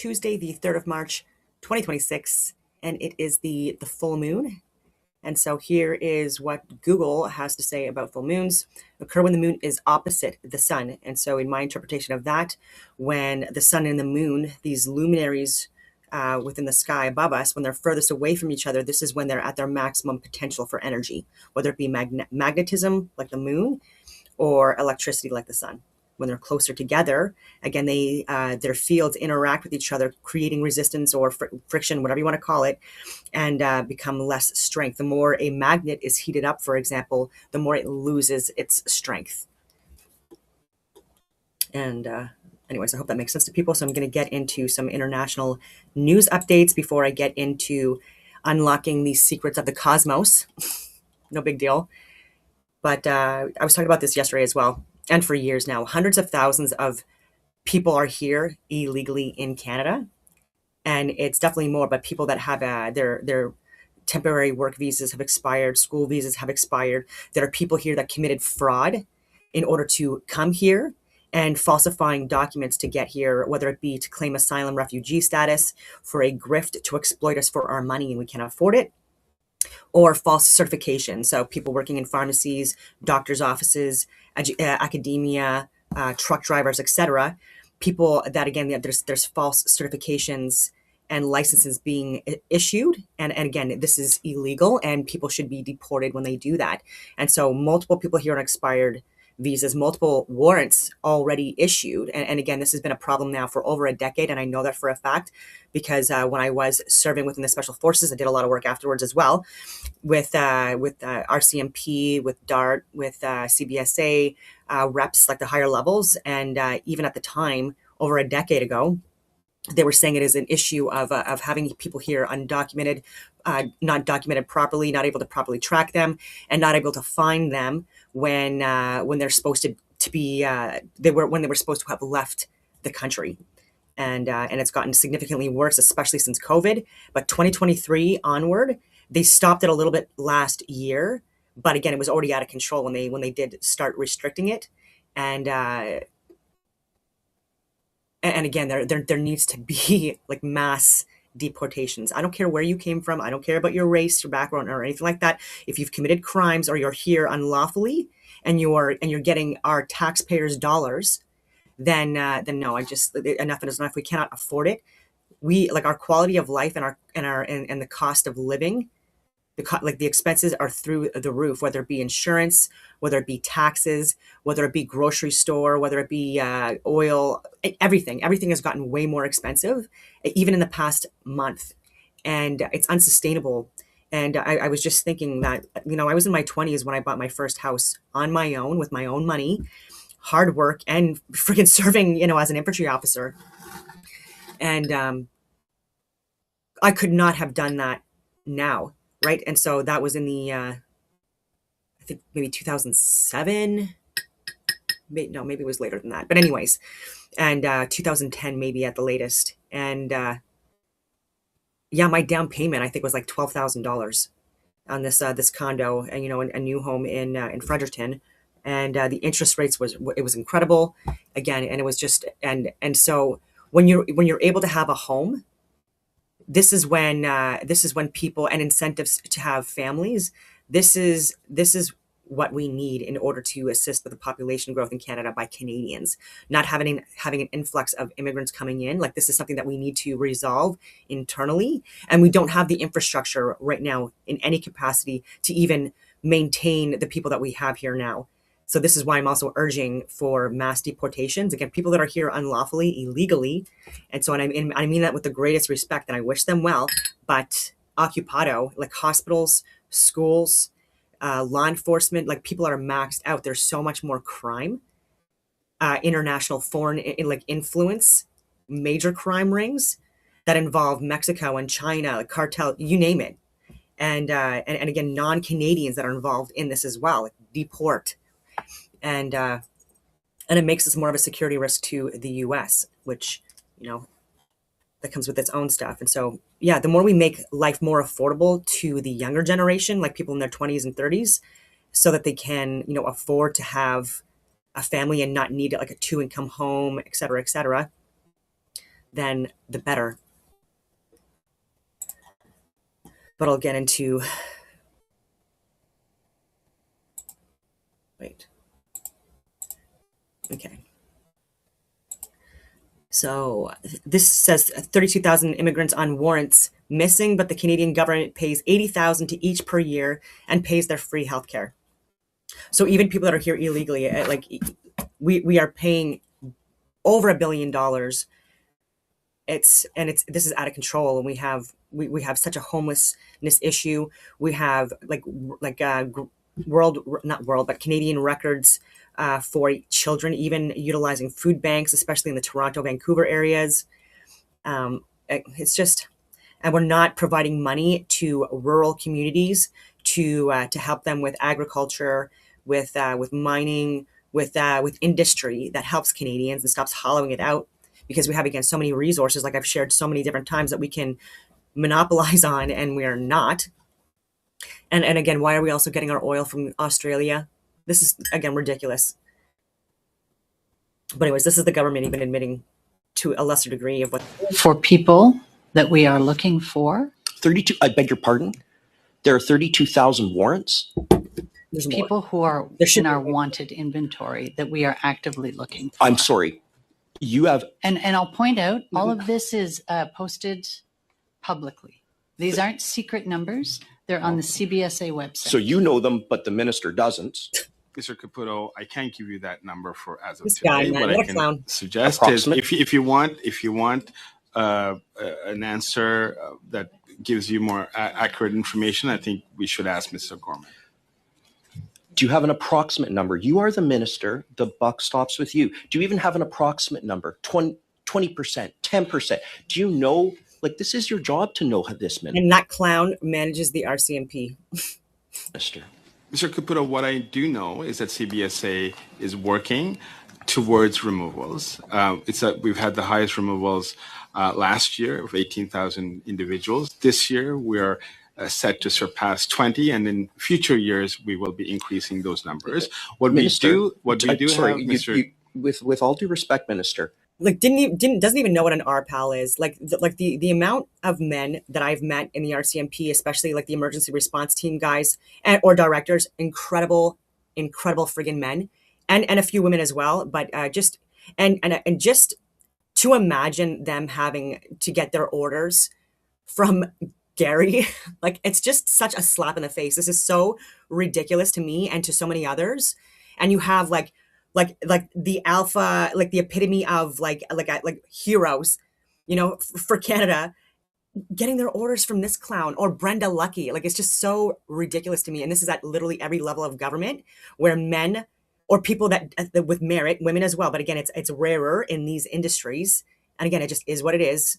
Tuesday, the 3rd of March, 2026, and it is the full moon. And so here is what Google has to say about full moons. Occur when the moon is opposite the sun. And so in my interpretation of that, when the sun and the moon, these luminaries within the sky above us, when they're furthest away from each other, this is when they're at their maximum potential for energy, whether it be magnetism like the moon or electricity like the sun. When they're closer together, again, their fields interact with each other, creating resistance or friction, whatever you want to call it, and become less strength. The more a magnet is heated up, for example, the more it loses its strength. And anyways, I hope that makes sense to people. So I'm going to get into some international news updates before I get into unlocking the secrets of the cosmos. No big deal. But I was talking about this yesterday as well, and for years now. Hundreds of thousands of people are here illegally in Canada, and it's definitely more. But people that have their temporary work visas have expired, school visas have expired. There are people here that committed fraud in order to come here and falsifying documents to get here, whether it be to claim asylum refugee status, for a grift to exploit us for our money and we can't afford it, or false certification. So people working in pharmacies, doctors' offices, academia, truck drivers, etc. People that, again, there's false certifications and licenses being issued. And again, this is illegal and people should be deported when they do that. And so multiple people here on expired visas, multiple warrants already issued. And again, this has been a problem now for over a decade. And I know that for a fact because when I was serving within the special forces, I did a lot of work afterwards as well with RCMP, with DART, with CBSA, reps like the higher levels. And even at the time, over a decade ago, they were saying it is an issue of having people here undocumented, not documented properly, not able to properly track them, and not able to find them when they're supposed to be when they were supposed to have left the country. And it's gotten significantly worse, especially since COVID. But 2023 onward, they stopped it a little bit last year, but again, it was already out of control when they did start restricting it. And again, there needs to be like mass deportations. I don't care where you came from. I don't care about your race, your background, or anything like that. If you've committed crimes or you're here unlawfully and you're getting our taxpayers' dollars, then no, enough is enough. We cannot afford it. We like our quality of life and the cost of living. The expenses are through the roof, whether it be insurance, whether it be taxes, whether it be grocery store, whether it be oil, everything has gotten way more expensive, even in the past month. And it's unsustainable. And I was just thinking that, I was in my 20s when I bought my first house on my own with my own money, hard work, and freaking serving, as an infantry officer. And I could not have done that now. Right. And so that was in the, I think maybe 2007. Maybe it was later than that. But anyways, and 2010 maybe at the latest. And yeah, my down payment, I think, was like $12,000 on this condo, and a new home in Fredericton. And the interest rates it was incredible again. And it was just and so when you're able to have a home, this is when people, and incentives to have families. This is what we need in order to assist with the population growth in Canada by Canadians, not having an influx of immigrants coming in. Like, this is something that we need to resolve internally, and we don't have the infrastructure right now in any capacity to even maintain the people that we have here now. So this is why I'm also urging for mass deportations. Again, people that are here unlawfully, illegally. And so I mean that with the greatest respect, and I wish them well, but occupado, like hospitals, schools, law enforcement, like people are maxed out. There's so much more crime, international foreign influence, major crime rings that involve Mexico and China, like cartel, you name it. And again, non-Canadians that are involved in this as well, like deport. And it makes us more of a security risk to the U.S., which, that comes with its own stuff. And so, yeah, the more we make life more affordable to the younger generation, like people in their 20s and 30s, so that they can, afford to have a family and not need like a 2-income home, et cetera, then the better. But I'll get into, wait, okay. So this says 32,000 immigrants on warrants missing, but the Canadian government pays 80,000 to each per year and pays their free healthcare. So even people that are here illegally, like we are paying over $1 billion. This is out of control, and we have such a homelessness issue. We have Canadian records for children, even utilizing food banks, especially in the Toronto, Vancouver areas. It's just, and we're not providing money to rural communities to help them with agriculture, with mining, with industry that helps Canadians and stops hollowing it out, because we have, again, so many resources, like I've shared so many different times, that we can monopolize on, and we are not. And again, why are we also getting our oil from Australia? This is, again, ridiculous. But anyways, this is the government even admitting to a lesser degree of what. For people that we are looking for. 32, I beg your pardon? There are 32,000 warrants? There's people who are in our wanted inventory that we are actively looking for. I'm sorry. You have. And I'll point out, all of this is posted publicly. These aren't secret numbers. They're on the CBSA website. So you know them, but the minister doesn't. Mr. Caputo, I can't give you that number for as of This today. guy, man, what what I a can clown. suggest Approximate. is if you want an answer that gives you more accurate information, I think we should ask Mr. Gorman. Do you have an approximate number? You are the minister. The buck stops with you. Do you even have an approximate number? 20%, 10%? Do you know? Like, this is your job to know this, minister. And that clown manages the RCMP. Minister. Mr. Caputo, what I do know is that CBSA is working towards removals. We've had the highest removals last year of 18,000 individuals. This year, we're set to surpass 20, and in future years, we will be increasing those numbers. Minister, Mr. With all due respect, Minister, Like doesn't even know what an RPAL is. The amount of men that I've met in the RCMP, especially like the emergency response team guys or directors, incredible friggin' men, and a few women as well. But just to imagine them having to get their orders from Gary, like, it's just such a slap in the face. This is so ridiculous to me and to so many others. And you have like the alpha, like the epitome of like heroes, for Canada, getting their orders from this clown or Brenda Lucky. Like, it's just so ridiculous to me. And this is at literally every level of government, where men or people that with merit, women as well, but again, it's rarer in these industries. And again, it just is what it is.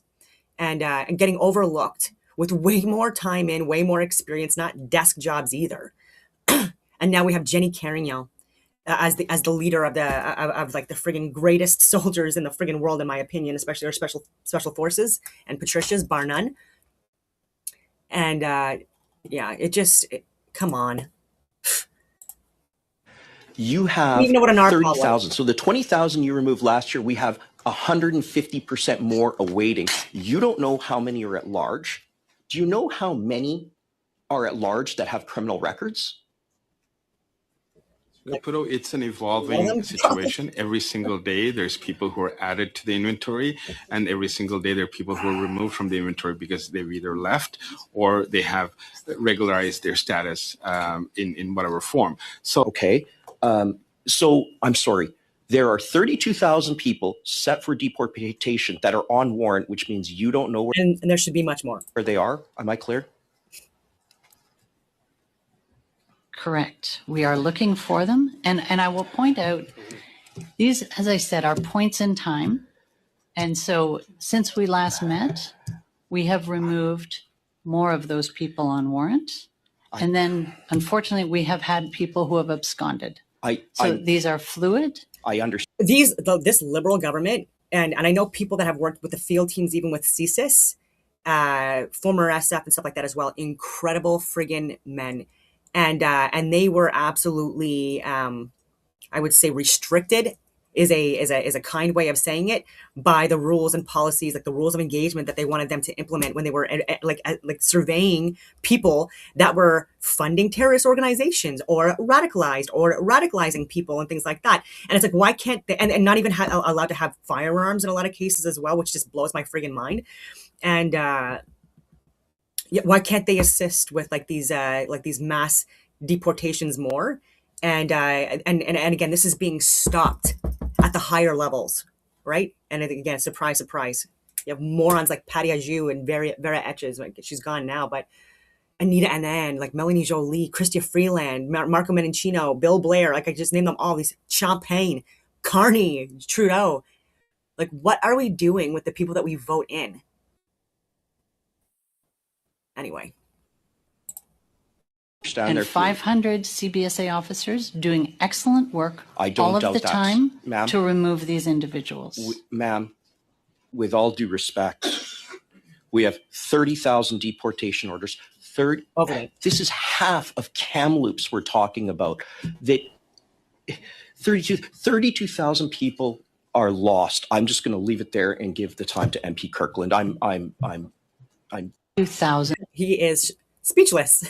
And getting overlooked with way more time in, way more experience, not desk jobs either. And now we have Jenny Carignan as the leader of like the friggin' greatest soldiers in the friggin' world, in my opinion, especially our special forces, and Patricia's bar none. And come on. you have even know what an RPAL 30,000. So the 20,000 you removed last year, we have 150% more awaiting. You don't know how many are at large. Do you know how many are at large that have criminal records? Caputo, it's an evolving situation. Every single day, there's people who are added to the inventory, and every single day, there are people who are removed from the inventory because they've either left or they have regularized their status in whatever form. So, okay. So I'm sorry. There are 32,000 people set for deportation that are on warrant, which means you don't know and there should be much more. where they are. Am I clear? Correct. We are looking for them. And I will point out, these, as I said, are points in time. And so since we last met, we have removed more of those people on warrant. And then, unfortunately, we have had people who have absconded. These are fluid. I understand. This Liberal government, and I know people that have worked with the field teams, even with CSIS, former SF and stuff like that as well. Incredible friggin' men. And they were absolutely, I would say, restricted is a kind way of saying it, by the rules and policies, like the rules of engagement that they wanted them to implement when they were like surveying people that were funding terrorist organizations or radicalizing people and things like that. And it's like, why can't they, and not even allowed to have firearms in a lot of cases as well, which just blows my friggin' mind. And yeah, why can't they assist with like these mass deportations more? And again, this is being stopped at the higher levels, right? And again, surprise, surprise, you have morons like Patriarchy and Vera Etches. Like, she's gone now, but Anita Anand, like Melanie Jolie, Chrystia Freeland, Marco Menachino, Bill Blair. Like, I just named them all. These Champagne, Carney, Trudeau. Like, what are we doing with the people that we vote in? Anyway. And 500 CBSA officers doing excellent work I don't all of doubt the that, time ma'am. to remove these individuals. Ma'am, with all due respect, we have 30,000 deportation orders. This is half of Kamloops we're talking about. That 32,000 people are lost. I'm just going to leave it there and give the time to MP Kirkland. I'm 2,000. He is speechless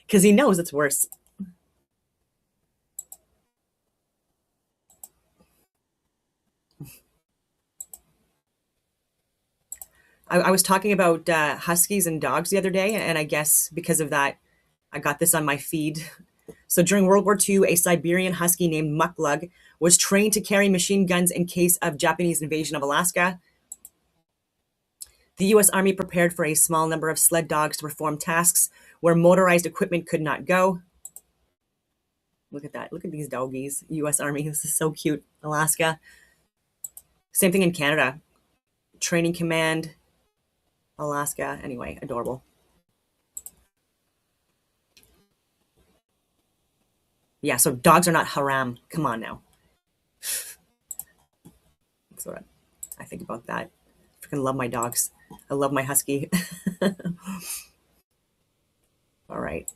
because he knows it's worse. I was talking about huskies and dogs the other day, and I guess because of that, I got this on my feed. So during World War II, a Siberian husky named Muklug was trained to carry machine guns in case of Japanese invasion of Alaska. The U.S. Army prepared for a small number of sled dogs to perform tasks where motorized equipment could not go. Look at that. Look at these doggies. U.S. Army. This is so cute. Alaska. Same thing in Canada. Training Command. Alaska. Anyway, adorable. Yeah, so dogs are not haram. Come on now. That's what I think about that. I freaking love my dogs. I love my husky. All right.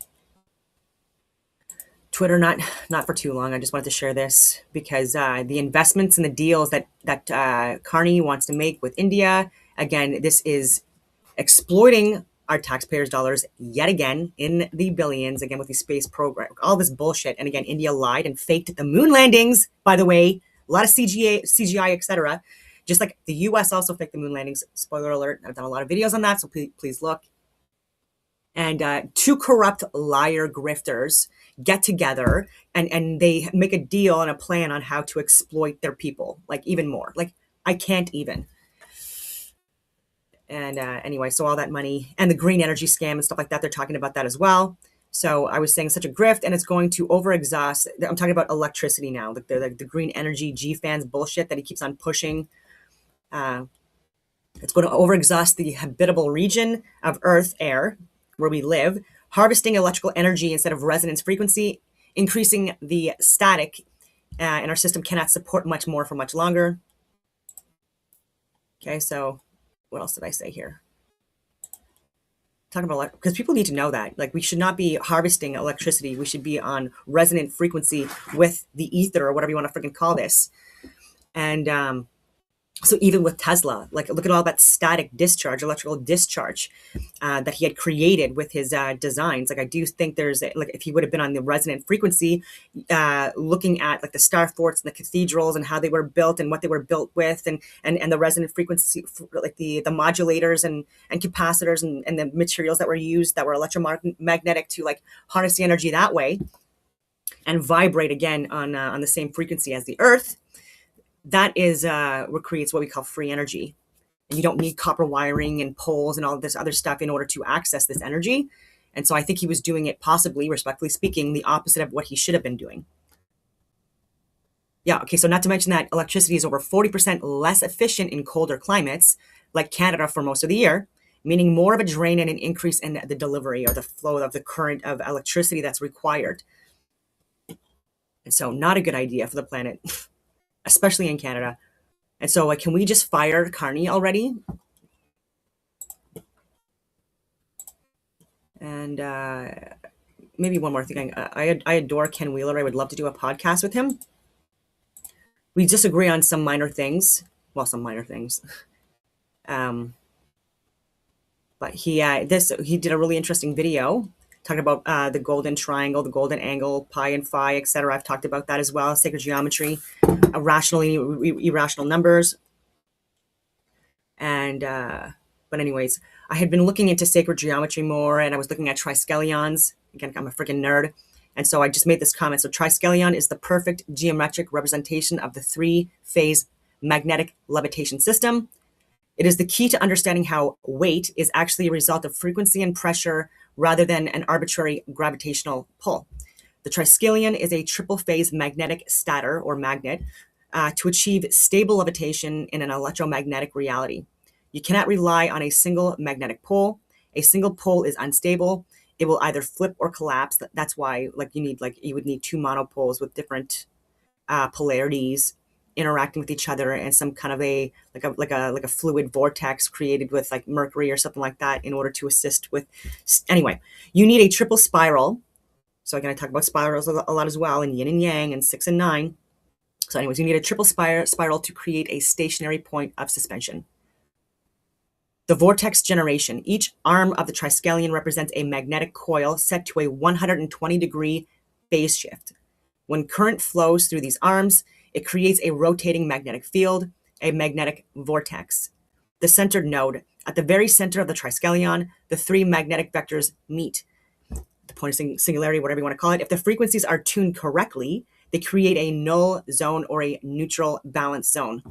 Twitter, not for too long. I just wanted to share this because the investments and the deals that Carney wants to make with India, again, this is exploiting our taxpayers' dollars yet again in the billions, again with the space program, all this bullshit. And again, India lied and faked the moon landings, by the way, a lot of CGI, etc. Just like the US also faked the moon landings. Spoiler alert, I've done a lot of videos on that, so please look. And two corrupt liar grifters get together and they make a deal and a plan on how to exploit their people, like even more. Like, I can't even. And anyway, so all that money and the green energy scam and stuff like that, they're talking about that as well. So I was saying such a grift, and it's going to overexhaust. I'm talking about electricity now, the green energy G-fans bullshit that he keeps on pushing. It's going to overexhaust the habitable region of Earth air where we live, harvesting electrical energy instead of resonance frequency, increasing the static, and our system cannot support much more for much longer. Okay, so what else did I say here? Talking about, because people need to know that, like, we should not be harvesting electricity. We should be on resonant frequency with the ether or whatever you want to freaking call this. And so even with Tesla, like, look at all that static discharge, electrical discharge that he had created with his designs. Like, I do think there's like, if he would have been on the resonant frequency, looking at like the star forts and the cathedrals and how they were built and what they were built with, and the resonant frequency, like the modulators and capacitors and the materials that were used that were electromagnetic to like harness the energy that way and vibrate again on the same frequency as the Earth. That is what creates what we call free energy. And you don't need copper wiring and poles and all of this other stuff in order to access this energy. And so I think he was doing it, possibly, respectfully speaking, the opposite of what he should have been doing. Yeah, okay, so not to mention that electricity is over 40% less efficient in colder climates, like Canada for most of the year, meaning more of a drain and an increase in the delivery or the flow of the current of electricity that's required. And so not a good idea for the planet. Especially in Canada. And so, like, can we just fire Carney already? And maybe one more thing. I adore Ken Wheeler. I would love to do a podcast with him. we disagree on some minor things. Well, some minor things. But he did a really interesting video talking about the golden triangle, the golden angle, pi and phi, etc. I've talked about that as well. Sacred geometry, rational, irrational numbers, and but anyways, I had been looking into sacred geometry more, and I was looking at triskelions. Again, I'm a freaking nerd, and so I just made this comment. So triskelion is the perfect geometric representation of the three-phase magnetic levitation system. It is the key to understanding how weight is actually a result of frequency and pressure rather than an arbitrary gravitational pull. The triskelion is a triple-phase magnetic stator or magnet to achieve stable levitation in an electromagnetic reality. You cannot rely on a single magnetic pole. A single pole is unstable. It will either flip or collapse. That's why you would need two monopoles with different polarities interacting with each other, and some kind of a fluid vortex created with like mercury or something like that in order to assist with. Anyway, you need a triple spiral. So again, I talk about spirals a lot as well, and yin and yang, and 6 and 9. So anyways, you need a triple spiral to create a stationary point of suspension. The vortex generation. Each arm of the triskelion represents a magnetic coil set to a 120-degree phase shift. When current flows through these arms, it creates a rotating magnetic field, a magnetic vortex. The centered node. At the very center of the triskelion, the three magnetic vectors meet. The point of singularity, whatever you want to call it. If the frequencies are tuned correctly, they create a null zone or a neutral balance zone,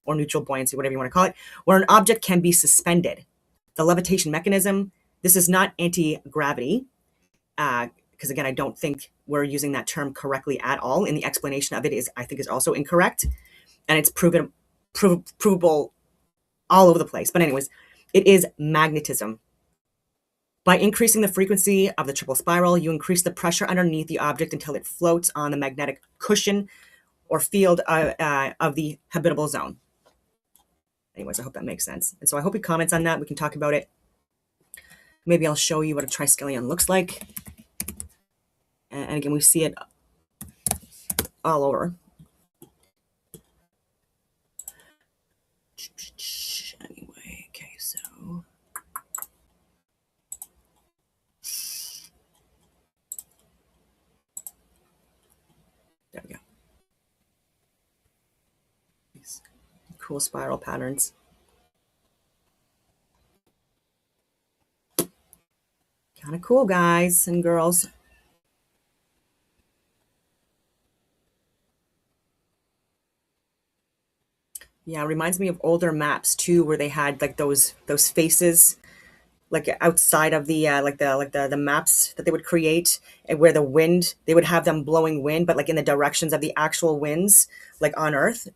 or neutral buoyancy, whatever you want to call it, where an object can be suspended. The levitation mechanism. This is not anti-gravity, because again, I don't think we're using that term correctly at all. And the explanation of it I think is also incorrect, and it's provable all over the place. But anyways, it is magnetism. By increasing the frequency of the triple spiral, you increase the pressure underneath the object until it floats on the magnetic cushion or field of the habitable zone. Anyways, I hope that makes sense. And so I hope he comments on that. We can talk about it. Maybe I'll show you what a triskelion looks like. And again, we see it all over. Anyway, okay, so. There we go. These cool spiral patterns. Kind of cool, guys and girls. Yeah, it reminds me of older maps too, where they had like those faces, like outside of the the maps that they would create, and where the wind, they would have them blowing wind, but like in the directions of the actual winds, like on Earth.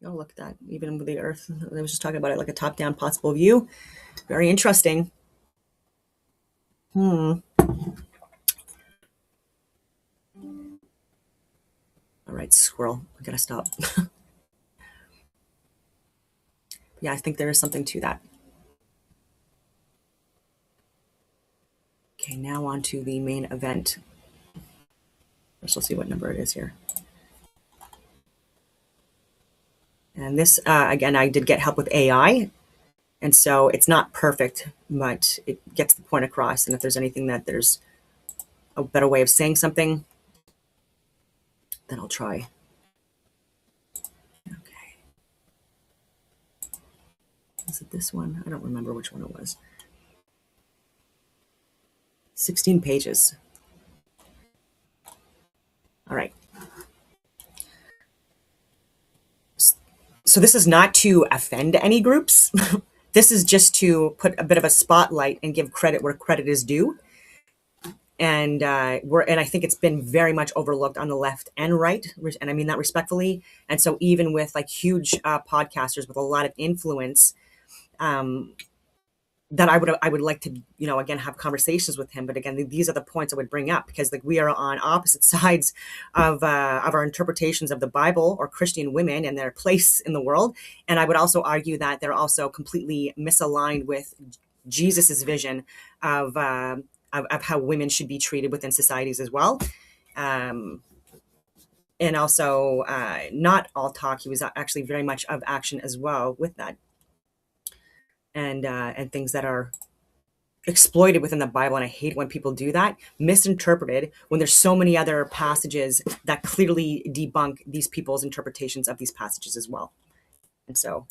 Oh, look at that! Even with the Earth, I was just talking about it, like a top-down possible view. Very interesting. All right, squirrel. I gotta stop. Yeah, I think there is something to that. Okay, now on to the main event. First, we'll see what number it is here. And this, again, I did get help with AI. And so it's not perfect, but it gets the point across. And if there's anything that there's a better way of saying something, then I'll try. Okay. Is it this one? I don't remember which one it was. 16 pages. All right. So this is not to offend any groups. This is just to put a bit of a spotlight and give credit where credit is due. And I think it's been very much overlooked on the left and right, and I mean that respectfully. And so even with like huge podcasters with a lot of influence, that I would like to, again, have conversations with him. But again, these are the points I would bring up, because like we are on opposite sides of our interpretations of the Bible, or Christian women and their place in the world. And I would also argue that they're also completely misaligned with Jesus's vision of of how women should be treated within societies as well. And also not all talk. He was actually very much of action as well with that, and things that are exploited within the Bible. And I hate when people do that, misinterpreted, when there's so many other passages that clearly debunk these people's interpretations of these passages as well. And so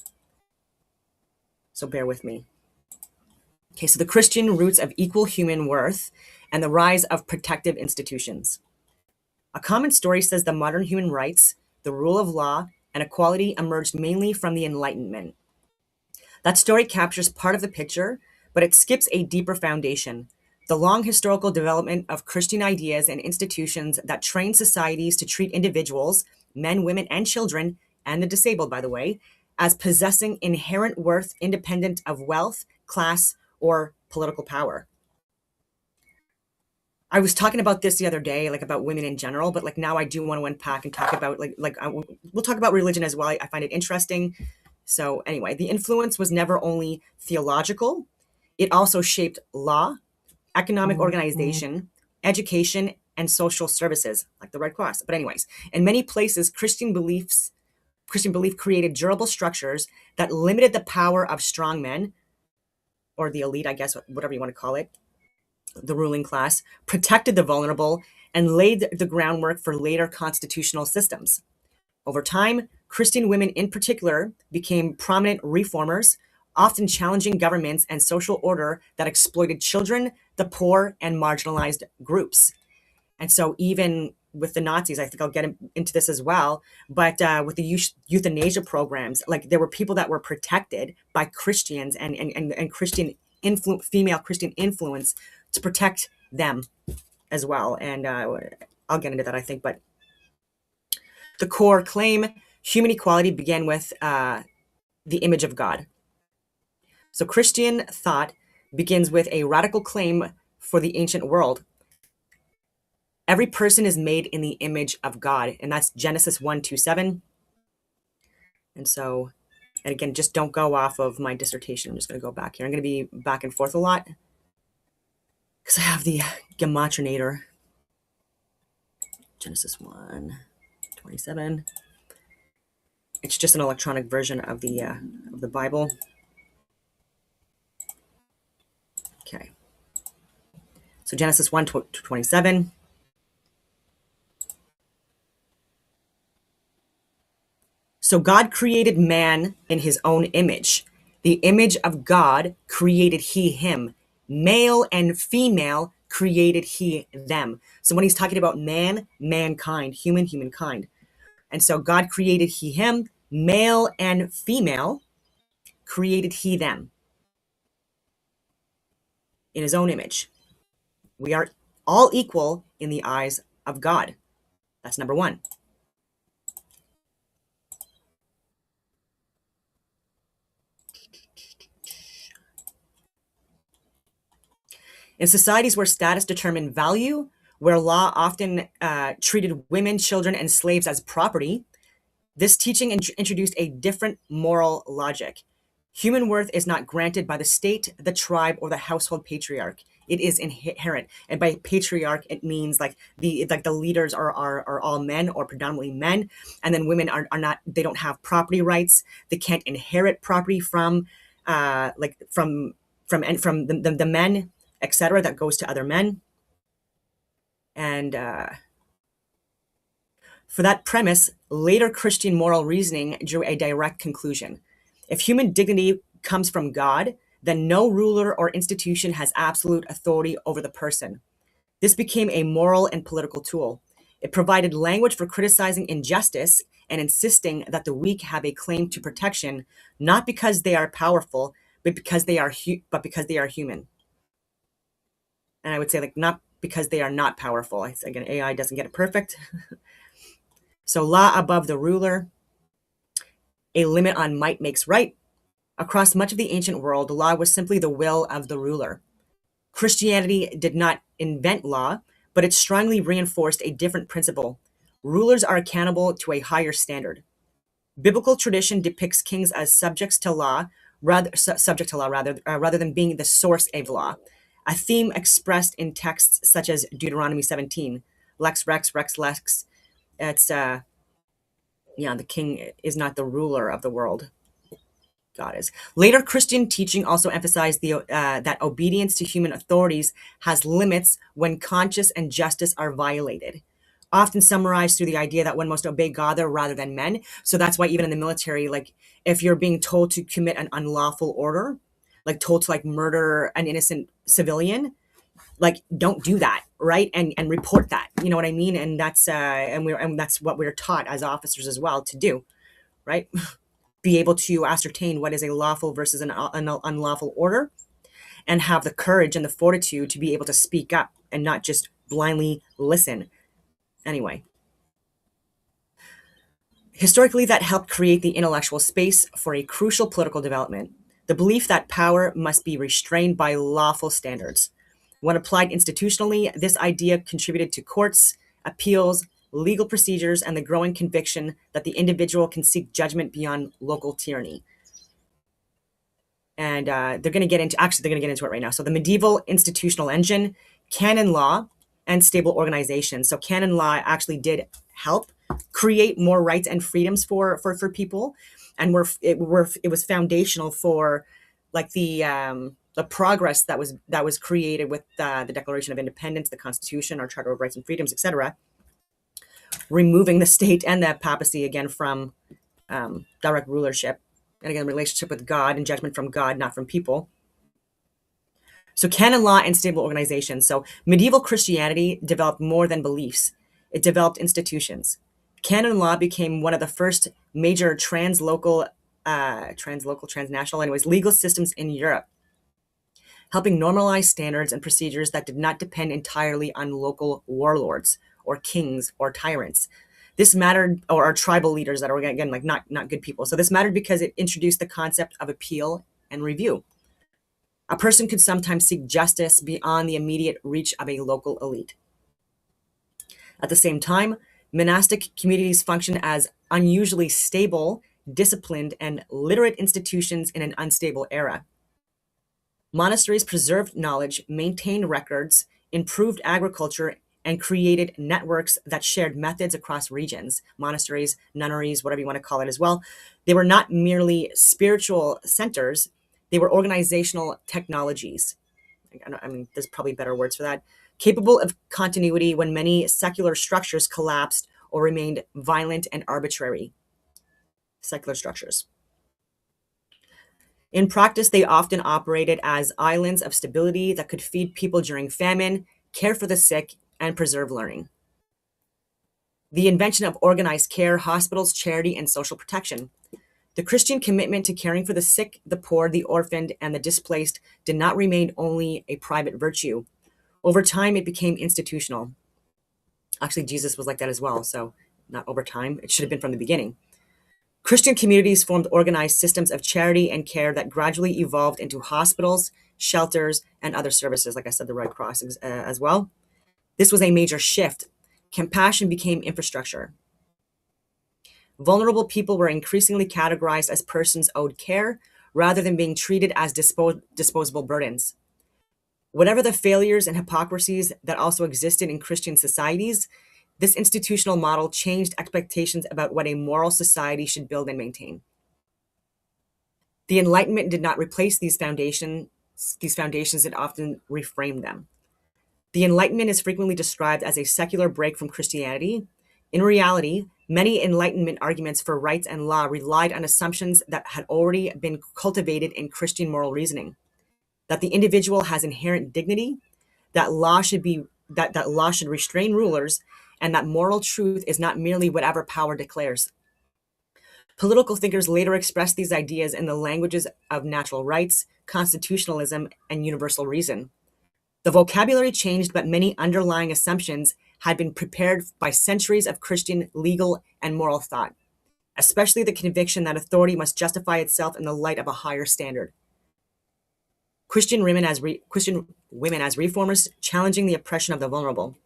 bear with me. Okay, so the Christian roots of equal human worth and the rise of protective institutions. A common story says the modern human rights, the rule of law, and equality emerged mainly from the Enlightenment. That story captures part of the picture, but it skips a deeper foundation: the long historical development of Christian ideas and institutions that train societies to treat individuals, men, women, and children, and the disabled, by the way, as possessing inherent worth independent of wealth, class, or political power. I was talking about this the other day, like about women in general, but like now I do want to unpack and talk about we'll talk about religion as well. I find it interesting. So anyway, the influence was never only theological, it also shaped law, economic organization, education, and social services, like the Red Cross. But anyways, in many places, Christian belief created durable structures that limited the power of strong men, or the elite, I guess, whatever you want to call it, the ruling class, protected the vulnerable, and laid the groundwork for later constitutional systems. Over time, Christian women in particular became prominent reformers, often challenging governments and social order that exploited children, the poor, and marginalized groups. And so even with the Nazis, I think I'll get into this as well, but with the euthanasia programs, like there were people that were protected by Christians and Christian female Christian influence to protect them as well. And I'll get into that, I think. But the core claim, human equality, began with the image of God. So Christian thought begins with a radical claim for the ancient world. Every person is made in the image of God, and that's Genesis 1:2-7. And so, and again, just don't go off of my dissertation. I'm just going to go back here. I'm going to be back and forth a lot because I have the Gematrinator. Genesis 1:27. It's just an electronic version of the Bible. Okay. So Genesis 1:27. So God created man in his own image. The image of God created he him. Male and female created he them. So when he's talking about man, mankind, humankind. And so God created he him. Male and female created he them in his own image. We are all equal in the eyes of God. That's number one. In societies where status determined value, where law often treated women, children, and slaves as property, this teaching introduced a different moral logic. Human worth is not granted by the state, the tribe, or the household patriarch. It is inherent. And by patriarch, it means like the leaders are all men or predominantly men. And then women are not, they don't have property rights. They can't inherit property from the men, etc., that goes to other men. And for that premise, later Christian moral reasoning drew a direct conclusion. If human dignity comes from God, then no ruler or institution has absolute authority over the person. This became a moral and political tool. It provided language for criticizing injustice and insisting that the weak have a claim to protection, not because they are powerful, but because they are human. And I would say, like, not because they are not powerful. Again, AI doesn't get it perfect. So law above the ruler, a limit on might makes right. Across much of the ancient world, law was simply the will of the ruler. Christianity did not invent law, but it strongly reinforced a different principle. Rulers are accountable to a higher standard. Biblical tradition depicts kings as subject to law rather than being the source of law. a theme expressed in texts such as Deuteronomy 17, lex rex, rex lex. It's the king is not the ruler of the world. God is. Later Christian teaching also emphasized that obedience to human authorities has limits when conscience and justice are violated. Often summarized through the idea that one must obey God rather than men. So that's why even in the military, like if you're being told to commit an unlawful order, like told to like murder an innocent civilian, like don't do that, right? And report that. You know what I mean? And that's what we're taught as officers as well to do, right? Be able to ascertain what is a lawful versus an unlawful order, and have the courage and the fortitude to be able to speak up and not just blindly listen. Anyway, historically, that helped create the intellectual space for a crucial political development: the belief that power must be restrained by lawful standards. When applied institutionally, this idea contributed to courts, appeals, legal procedures, and the growing conviction that the individual can seek judgment beyond local tyranny. And they're going to get into it right now. So the medieval institutional engine, canon law, and stable organization. So canon law actually did help create more rights and freedoms for people, and it was foundational for like the progress that was created with the Declaration of Independence, the Constitution, our Charter of Rights and Freedoms, etc. Removing the state and the papacy again from direct rulership, and again, relationship with God and judgment from God, not from people. So canon law and stable organization. So medieval Christianity developed more than beliefs. It developed institutions. Canon law became one of the first major transnational legal systems in Europe, helping normalize standards and procedures that did not depend entirely on local warlords or kings or tyrants. This mattered, or tribal leaders that are, again, like not good people. So this mattered because it introduced the concept of appeal and review. A person could sometimes seek justice beyond the immediate reach of a local elite. At the same time, monastic communities function as unusually stable, disciplined, and literate institutions in an unstable era. Monasteries preserved knowledge, maintained records, improved agriculture, and created networks that shared methods across regions. Monasteries, nunneries, whatever you want to call it as well. They were not merely spiritual centers, they were organizational technologies. I mean, there's probably better words for that. Capable of continuity when many secular structures collapsed or remained violent and arbitrary. Secular structures. In practice, they often operated as islands of stability that could feed people during famine, care for the sick, and preserve learning. The invention of organized care, hospitals, charity, and social protection. The Christian commitment to caring for the sick, the poor, the orphaned, and the displaced did not remain only a private virtue. Over time, it became institutional. Actually, Jesus was like that as well, so not over time. It should have been from the beginning. Christian communities formed organized systems of charity and care that gradually evolved into hospitals, shelters, and other services, like I said, the Red Cross as well. This was a major shift. Compassion became infrastructure. Vulnerable people were increasingly categorized as persons owed care rather than being treated as disposable burdens. Whatever the failures and hypocrisies that also existed in Christian societies, this institutional model changed expectations about what a moral society should build and maintain. The Enlightenment did not replace these foundations, it often reframed them. The Enlightenment is frequently described as a secular break from Christianity. In reality, many Enlightenment arguments for rights and law relied on assumptions that had already been cultivated in Christian moral reasoning. That the individual has inherent dignity, that law should restrain rulers, and that moral truth is not merely whatever power declares. Political thinkers later expressed these ideas in the languages of natural rights, constitutionalism, and universal reason. The vocabulary changed, but many underlying assumptions had been prepared by centuries of Christian legal and moral thought, especially the conviction that authority must justify itself in the light of a higher standard. Christian women as reformers, challenging the oppression of the vulnerable.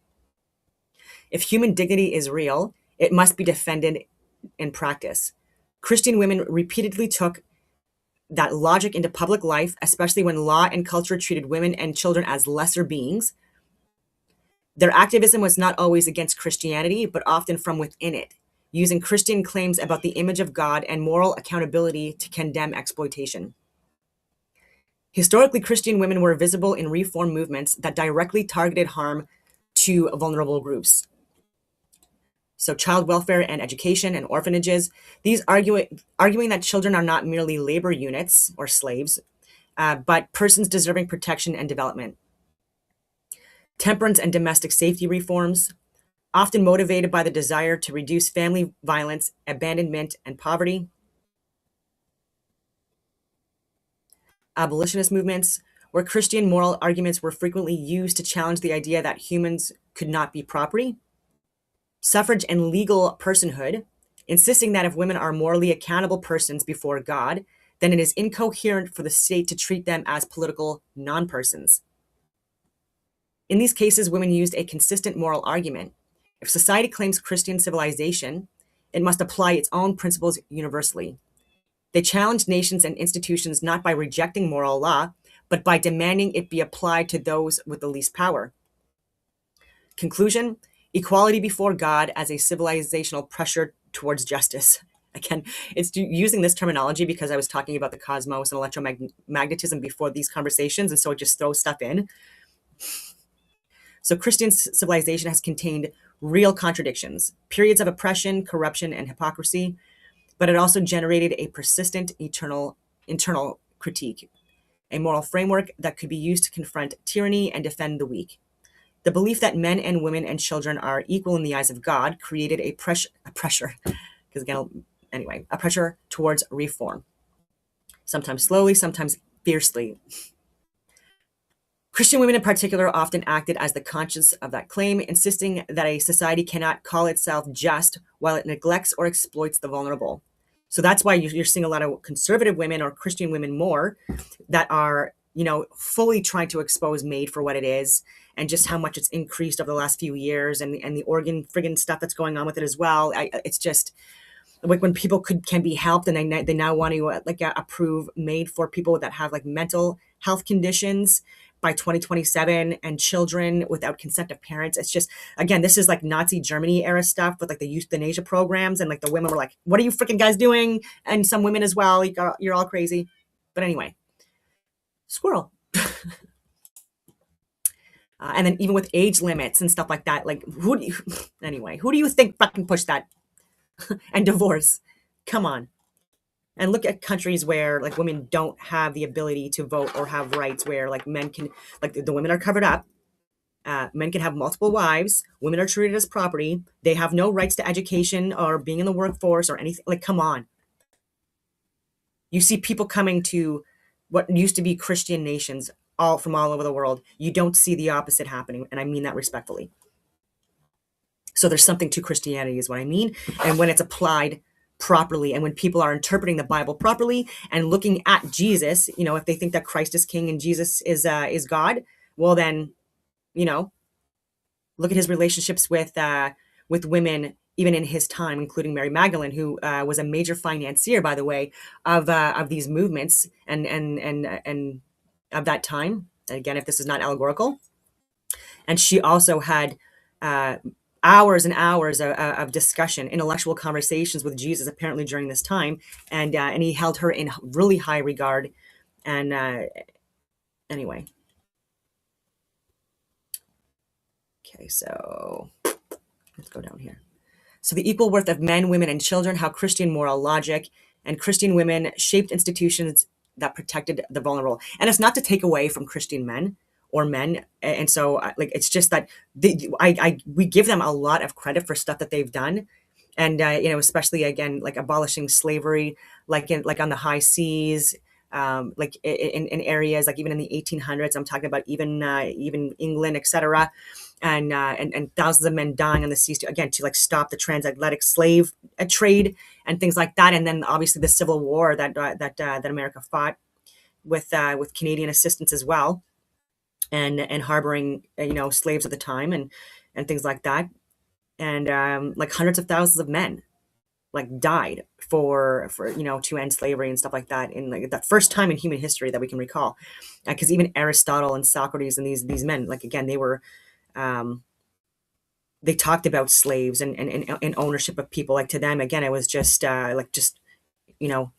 If human dignity is real, it must be defended in practice. Christian women repeatedly took that logic into public life, especially when law and culture treated women and children as lesser beings. Their activism was not always against Christianity, but often from within it, using Christian claims about the image of God and moral accountability to condemn exploitation. Historically, Christian women were visible in reform movements that directly targeted harm to vulnerable groups. So child welfare and education and orphanages, these arguing that children are not merely labor units or slaves, but persons deserving protection and development. Temperance and domestic safety reforms, often motivated by the desire to reduce family violence, abandonment, and poverty. Abolitionist movements, where Christian moral arguments were frequently used to challenge the idea that humans could not be property. Suffrage and legal personhood, insisting that if women are morally accountable persons before God, then it is incoherent for the state to treat them as political non-persons. In these cases, women used a consistent moral argument. If society claims Christian civilization, it must apply its own principles universally. They challenged nations and institutions not by rejecting moral law, but by demanding it be applied to those with the least power. Conclusion: equality before God as a civilizational pressure towards justice. Again, it's using this terminology because I was talking about the cosmos and electromagnetism before these conversations, and so it just throws stuff in. So Christian civilization has contained real contradictions, periods of oppression, corruption, and hypocrisy, but it also generated a persistent, internal critique, a moral framework that could be used to confront tyranny and defend the weak. The belief that men and women and children are equal in the eyes of God created a pressure, because again, anyway, a pressure towards reform, sometimes slowly, sometimes fiercely. Christian women in particular often acted as the conscience of that claim, insisting that a society cannot call itself just while it neglects or exploits the vulnerable. So that's why you're seeing a lot of conservative women or Christian women more that are, fully trying to expose MAID for what it is and just how much it's increased over the last few years and the organ friggin' stuff that's going on with it as well. It's just like when people can be helped and they now want to approve MAID for people that have like mental health conditions by 2027 and children without consent of parents. It's just, again, this is like Nazi Germany era stuff with like the euthanasia programs, and like the women were like, what are you freaking guys doing? And some women as well, you're all crazy. But anyway, squirrel. And then even with age limits and stuff like that, like who do you think fucking pushed that? And divorce, come on. And look at countries where like women don't have the ability to vote or have rights, where like men can, like the women are covered up. Men can have multiple wives. Women are treated as property. They have no rights to education or being in the workforce or anything. Like, come on. You see people coming to what used to be Christian nations from all over the world. You don't see the opposite happening, and I mean that respectfully. So there's something to Christianity is what I mean. And when it's applied properly, and when people are interpreting the Bible properly and looking at Jesus, if they think that Christ is king and Jesus is God, well then, look at his relationships with women even in his time, including Mary Magdalene, who was a major financier, by the way, of these movements and of that time. Again, if this is not allegorical. And she also had hours and hours of discussion, intellectual conversations with Jesus, apparently during this time, and he held her in really high regard. And anyway, okay, so let's go down here. So the equal worth of men, women, and children, how Christian moral logic and Christian women shaped institutions that protected the vulnerable. And it's not to take away from Christian men or men. And so like, it's just that we give them a lot of credit for stuff that they've done. And, especially again, like abolishing slavery, like on the high seas, like in areas, like even in the 1800s, I'm talking about even England, etc. And thousands of men dying on the seas to like stop the transatlantic slave trade and things like that. And then obviously the Civil War that America fought with Canadian assistance as well, and harboring slaves at the time and things like that, and like hundreds of thousands of men. like died for to end slavery and stuff like that in like the first time in human history that we can recall, because even Aristotle and Socrates and these men, like again, they were they talked about slaves and ownership of people. Like to them, again, it was just you know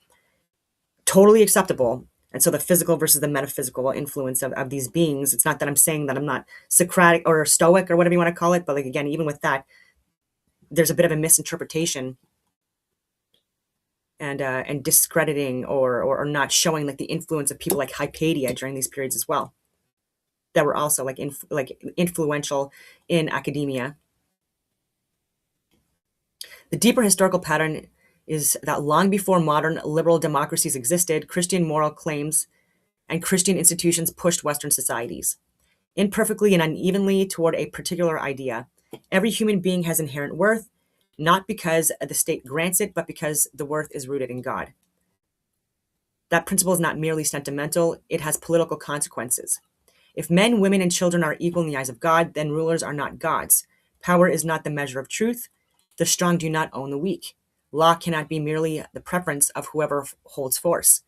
totally acceptable. And so the physical versus the metaphysical influence of these beings, it's not that I'm saying that I'm not Socratic or Stoic or whatever you want to call it, but like again, even with that, there's a bit of a misinterpretation and discrediting or not showing like the influence of people like Hypatia during these periods as well, that were also like influential in academia. The deeper historical pattern is that long before modern liberal democracies existed, Christian moral claims and Christian institutions pushed Western societies, imperfectly and unevenly, toward a particular idea. Every human being has inherent worth, not because the state grants it, but because the worth is rooted in God. That principle is not merely sentimental, it has political consequences. If men, women, and children are equal in the eyes of God, then rulers are not gods. Power is not the measure of truth. The strong do not own the weak. Law cannot be merely the preference of whoever holds force.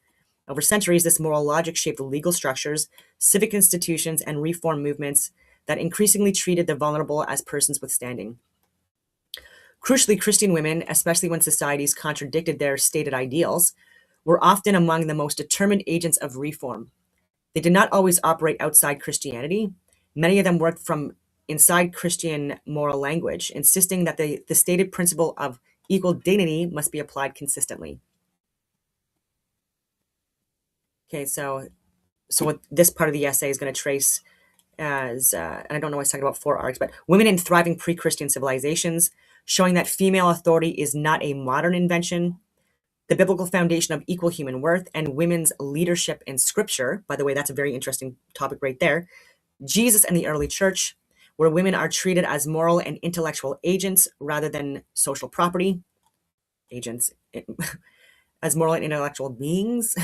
Over centuries, this moral logic shaped the legal structures, civic institutions, and reform movements that increasingly treated the vulnerable as persons with standing. Crucially, Christian women, especially when societies contradicted their stated ideals, were often among the most determined agents of reform. They did not always operate outside Christianity. Many of them worked from inside Christian moral language, insisting that the stated principle of equal dignity must be applied consistently. Okay, so what this part of the essay is going to trace as, and I don't know why I was talking about 4 arcs, but women in thriving pre-Christian civilizations, showing that female authority is not a modern invention, the biblical foundation of equal human worth, and women's leadership in scripture. By the way, that's a very interesting topic right there. Jesus and the early church, where women are treated as moral and intellectual agents rather than social property. Agents, as moral and intellectual beings.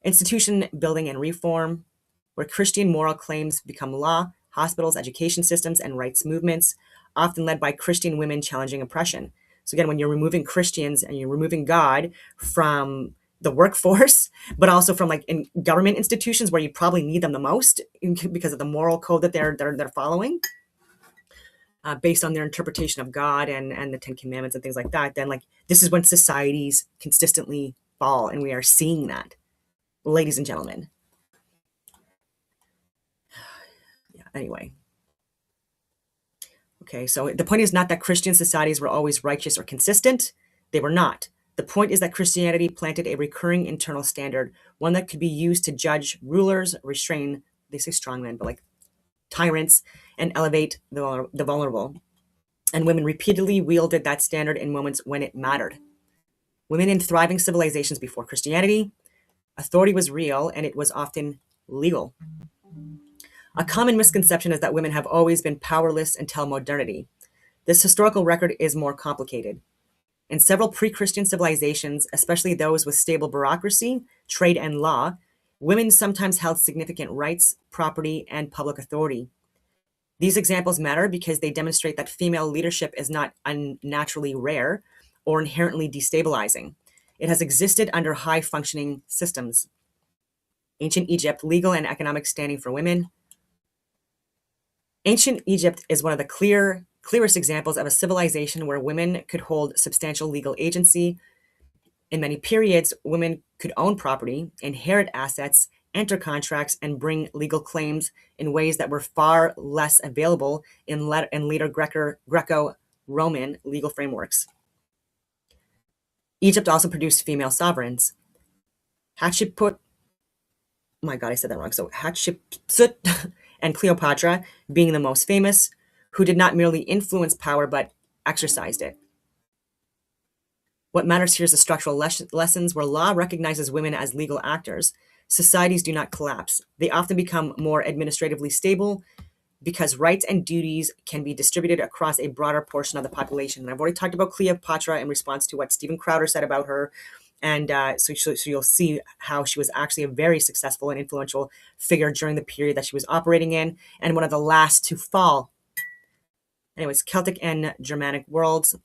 Institution building and reform, where Christian moral claims become law, hospitals, education systems, and rights movements, often led by Christian women challenging oppression. So again, when you're removing Christians and you're removing God from the workforce, but also from like in government institutions where you probably need them the most because of the moral code that they're following, based on their interpretation of God and the 10 Commandments and things like that, then like this is when societies consistently fall, and we are seeing that, ladies and gentlemen. Yeah, anyway. Okay, so the point is not that Christian societies were always righteous or consistent. They were not. The point is that Christianity planted a recurring internal standard, one that could be used to judge rulers, restrain, they say strongmen, but like tyrants, and elevate the vulnerable. And women repeatedly wielded that standard in moments when it mattered. Women in thriving civilizations before Christianity, authority was real and it was often legal. A common misconception is that women have always been powerless until modernity. This historical record is more complicated. In several pre-Christian civilizations, especially those with stable bureaucracy, trade, and law, women sometimes held significant rights, property, and public authority. These examples matter because they demonstrate that female leadership is not unnaturally rare or inherently destabilizing. It has existed under high-functioning systems. Ancient Egypt, legal and economic standing for women. Ancient Egypt is one of the clearest examples of a civilization where women could hold substantial legal agency. In many periods, women could own property, inherit assets, enter contracts, and bring legal claims in ways that were far less available in later Greco-Roman legal frameworks. Egypt also produced female sovereigns. Hatshepsut, oh my God, I said that wrong. So Hatshepsut and Cleopatra being the most famous, who did not merely influence power, but exercised it. What matters here is the structural lessons. Where law recognizes women as legal actors, societies do not collapse. They often become more administratively stable because rights and duties can be distributed across a broader portion of the population. And I've already talked about Cleopatra in response to what Stephen Crowder said about her. And so you'll see how she was actually a very successful and influential figure during the period that she was operating in, and one of the last to fall. Anyways, Celtic and Germanic worlds.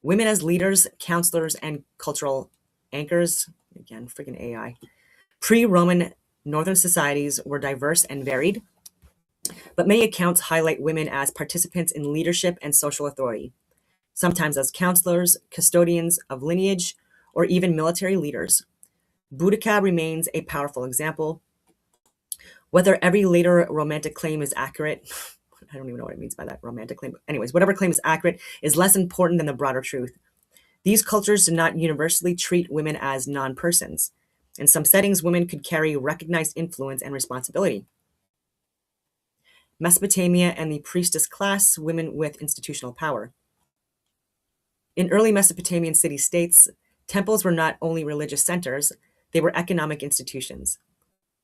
Women as leaders, counselors, and cultural anchors. Again, freaking AI. Pre-Roman northern societies were diverse and varied, but many accounts highlight women as participants in leadership and social authority, sometimes as counselors, custodians of lineage, or even military leaders. Boudica remains a powerful example. Whether every later romantic claim is accurate, I don't even know what it means by that romantic claim. But anyways, whatever claim is accurate is less important than the broader truth. These cultures did not universally treat women as non-persons. In some settings, women could carry recognized influence and responsibility. Mesopotamia and the priestess class, women with institutional power. In early Mesopotamian city-states, temples were not only religious centers, they were economic institutions.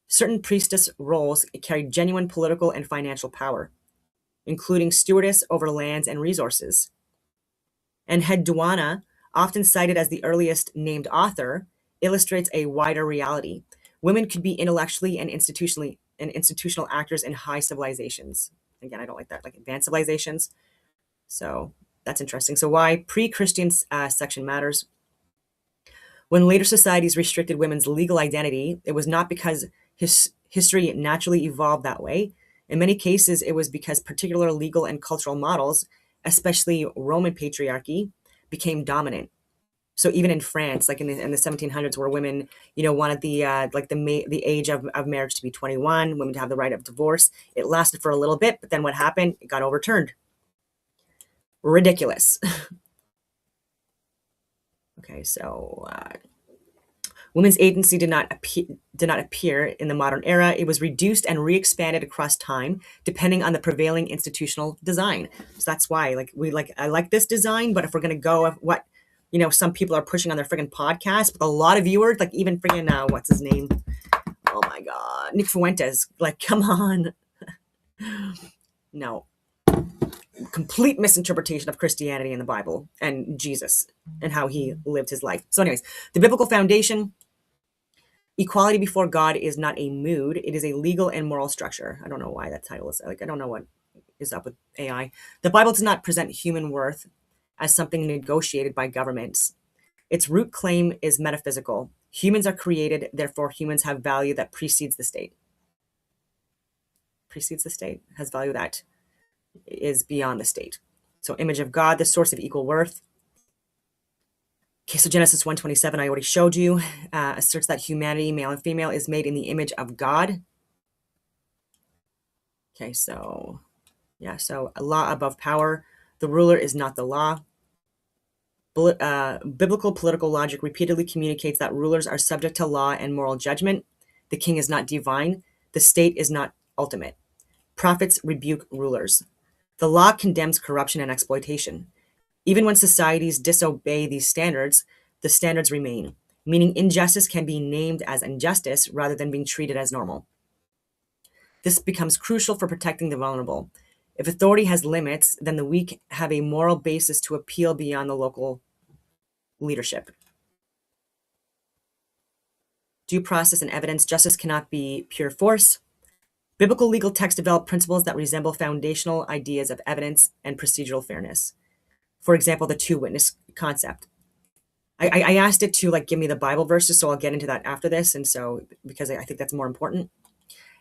Certain priestess roles carried genuine political and financial power, including stewardess over lands and resources. And Hedwana, often cited as the earliest named author, illustrates a wider reality. Women could be intellectually and institutional actors in high civilizations. Again, I don't like that, like advanced civilizations. So that's interesting. So why pre-Christian section matters. When later societies restricted women's legal identity, it was not because history naturally evolved that way. In many cases, it was because particular legal and cultural models, especially Roman patriarchy, became dominant. So even in France, like in the 1700s, where women, wanted the age of marriage to be 21, women to have the right of divorce, it lasted for a little bit, but then what happened? It got overturned. Ridiculous. Okay, so women's agency did not appear in the modern era. It was reduced and re-expanded across time, depending on the prevailing institutional design. So that's why, I like this design, but if we're gonna go with what, some people are pushing on their friggin' podcast with a lot of viewers, like even friggin' what's his name? Oh my God, Nick Fuentes. Like, come on. No. Complete misinterpretation of Christianity and the Bible and Jesus and how he lived his life. So anyways, the biblical foundation: equality before God is not a mood, it is a legal and moral structure. I don't know why that title is I don't know what is up with AI. The Bible does not present human worth as something negotiated by governments. Its root claim is metaphysical. Humans are created, therefore humans have value that precedes the state. Precedes the state, has value that is beyond the state. So image of God, the source of equal worth. Okay, so Genesis 1:27, I already showed you, asserts that humanity, male and female, is made in the image of God. Okay, so yeah, so a law above power. The ruler is not the law. Biblical political logic repeatedly communicates that rulers are subject to law and moral judgment. The king is not divine. The state is not ultimate. Prophets rebuke rulers. The law condemns corruption and exploitation. Even when societies disobey these standards, the standards remain, meaning injustice can be named as injustice rather than being treated as normal. This becomes crucial for protecting the vulnerable. If authority has limits, then the weak have a moral basis to appeal beyond the local leadership. Due process and evidence: justice cannot be pure force. Biblical legal texts develop principles that resemble foundational ideas of evidence and procedural fairness. For example, the two-witness concept. I asked it to give me the Bible verses, so I'll get into that after this, and so because I think that's more important.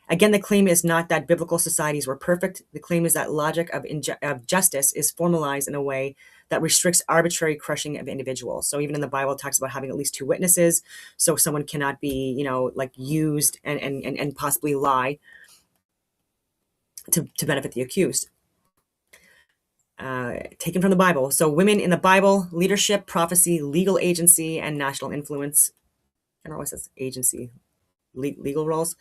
Again, the claim is not that biblical societies were perfect. The claim is that logic of justice is formalized in a way that restricts arbitrary crushing of individuals. So even in the Bible, it talks about having at least two witnesses, so someone cannot be, used and possibly lie to benefit the accused. Taken from the Bible. So women in the Bible: leadership, prophecy, legal agency, and national influence. I don't know what it says agency, legal roles.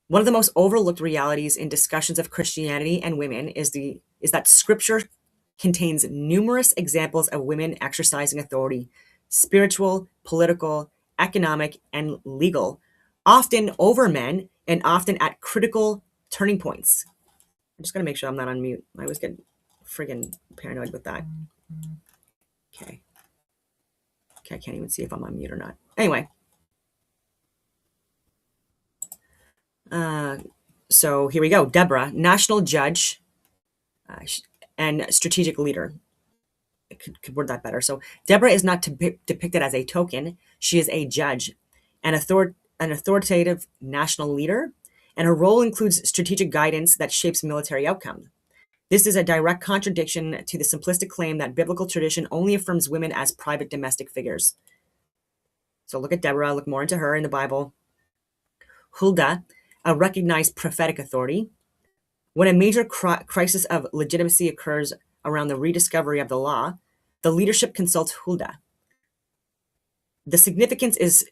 One of the most overlooked realities in discussions of Christianity and women is that Scripture contains numerous examples of women exercising authority, spiritual, political, economic, and legal, often over men and often at critical turning points. I'm just gonna make sure I'm not on mute. I always get friggin' paranoid with that. Okay, I can't even see if I'm on mute or not. Anyway. So here we go. Deborah, national judge and strategic leader. could word that better. So Deborah is not depicted as a token. She is a judge, an authoritative national leader, and her role includes strategic guidance that shapes military outcomes. This is a direct contradiction to the simplistic claim that biblical tradition only affirms women as private domestic figures. So look at Deborah, look more into her in the Bible. Huldah, a recognized prophetic authority. When a major crisis of legitimacy occurs around the rediscovery of the law, the leadership consults Huldah. The significance is,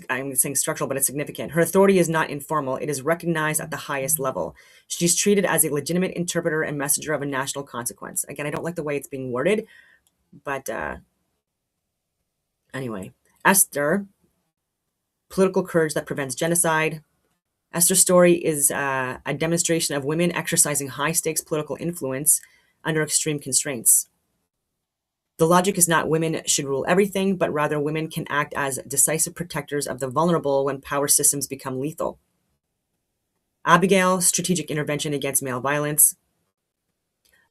I'm saying structural, but it's significant. Her authority is not informal. It is recognized at the highest level. She's treated as a legitimate interpreter and messenger of a national consequence. Again, I don't like the way it's being worded, but anyway. Esther, political courage that prevents genocide. Esther's story is a demonstration of women exercising high-stakes political influence under extreme constraints. The logic is not women should rule everything, but rather women can act as decisive protectors of the vulnerable when power systems become lethal. Abigail, strategic intervention against male violence.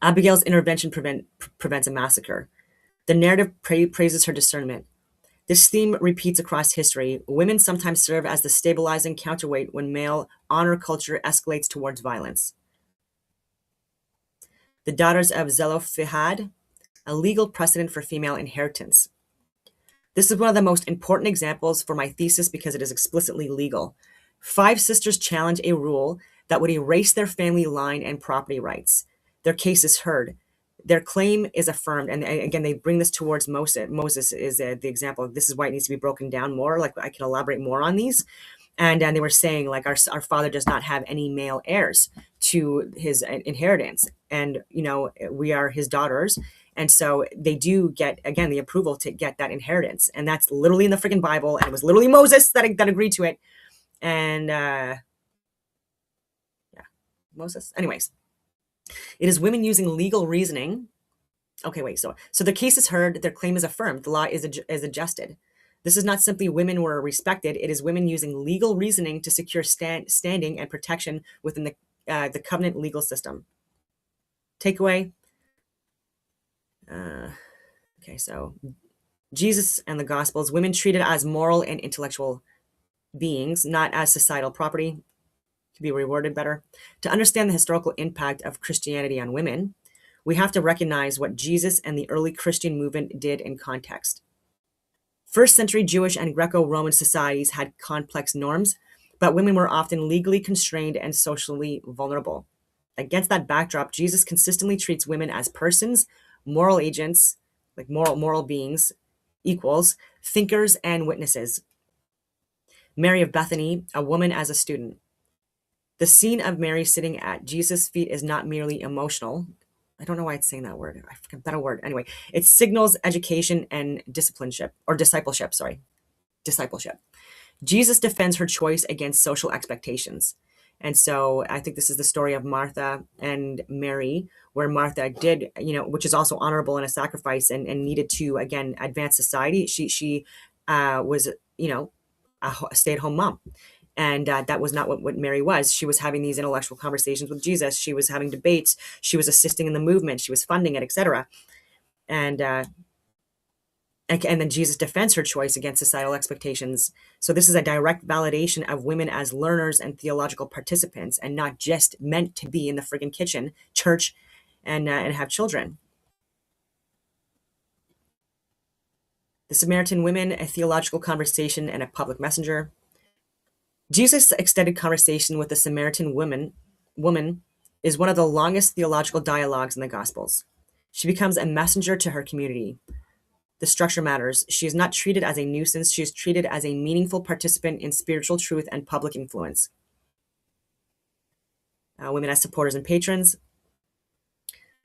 Abigail's intervention prevents a massacre. The narrative praises her discernment. This theme repeats across history. Women sometimes serve as the stabilizing counterweight when male honor culture escalates towards violence. The daughters of Zelophehad, a legal precedent for female inheritance. This is one of the most important examples for my thesis because it is explicitly legal. 5 sisters challenge a rule that would erase their family line and property rights. Their case is heard. Their claim is affirmed. And again, they bring this towards Moses. Moses is the example. This is why it needs to be broken down more. Like I can elaborate more on these. And they were saying like our father does not have any male heirs to his inheritance. And, you know, we are his daughters. And so they do get, again, the approval to get that inheritance. And that's literally in the freaking Bible. And it was literally Moses that agreed to it. And yeah, Moses. Anyways, it is women using legal reasoning. Okay, wait. So the case is heard. Their claim is affirmed. The law is adjusted. This is not simply women were respected. It is women using legal reasoning to secure standing and protection within the covenant legal system. Takeaway. Okay, so Jesus and the Gospels, women treated as moral and intellectual beings, not as societal property, to be rewarded better. To understand the historical impact of Christianity on women, we have to recognize what Jesus and the early Christian movement did in context. First century Jewish and Greco-Roman societies had complex norms, but women were often legally constrained and socially vulnerable. Against that backdrop, Jesus consistently treats women as persons, moral agents, like moral beings, equals, thinkers, and witnesses. Mary of Bethany, a woman as a student. The scene of Mary sitting at Jesus' feet is not merely emotional. I don't know why it's saying that word. I forget that word. Anyway, it signals education and discipleship. Discipleship. Jesus defends her choice against social expectations. And so I think this is the story of Martha and Mary, where Martha did, which is also honorable in a sacrifice and needed to, again, advance society. She was, a stay-at-home mom. And that was not what Mary was. She was having these intellectual conversations with Jesus. She was having debates. She was assisting in the movement. She was funding it, etc. And then Jesus defends her choice against societal expectations. So this is a direct validation of women as learners and theological participants, and not just meant to be in the friggin' kitchen, church, and have children. The Samaritan women, a theological conversation and a public messenger. Jesus' extended conversation with the Samaritan woman is one of the longest theological dialogues in the Gospels. She becomes a messenger to her community. The structure matters. She is not treated as a nuisance. She is treated as a meaningful participant in spiritual truth and public influence. Women as supporters and patrons.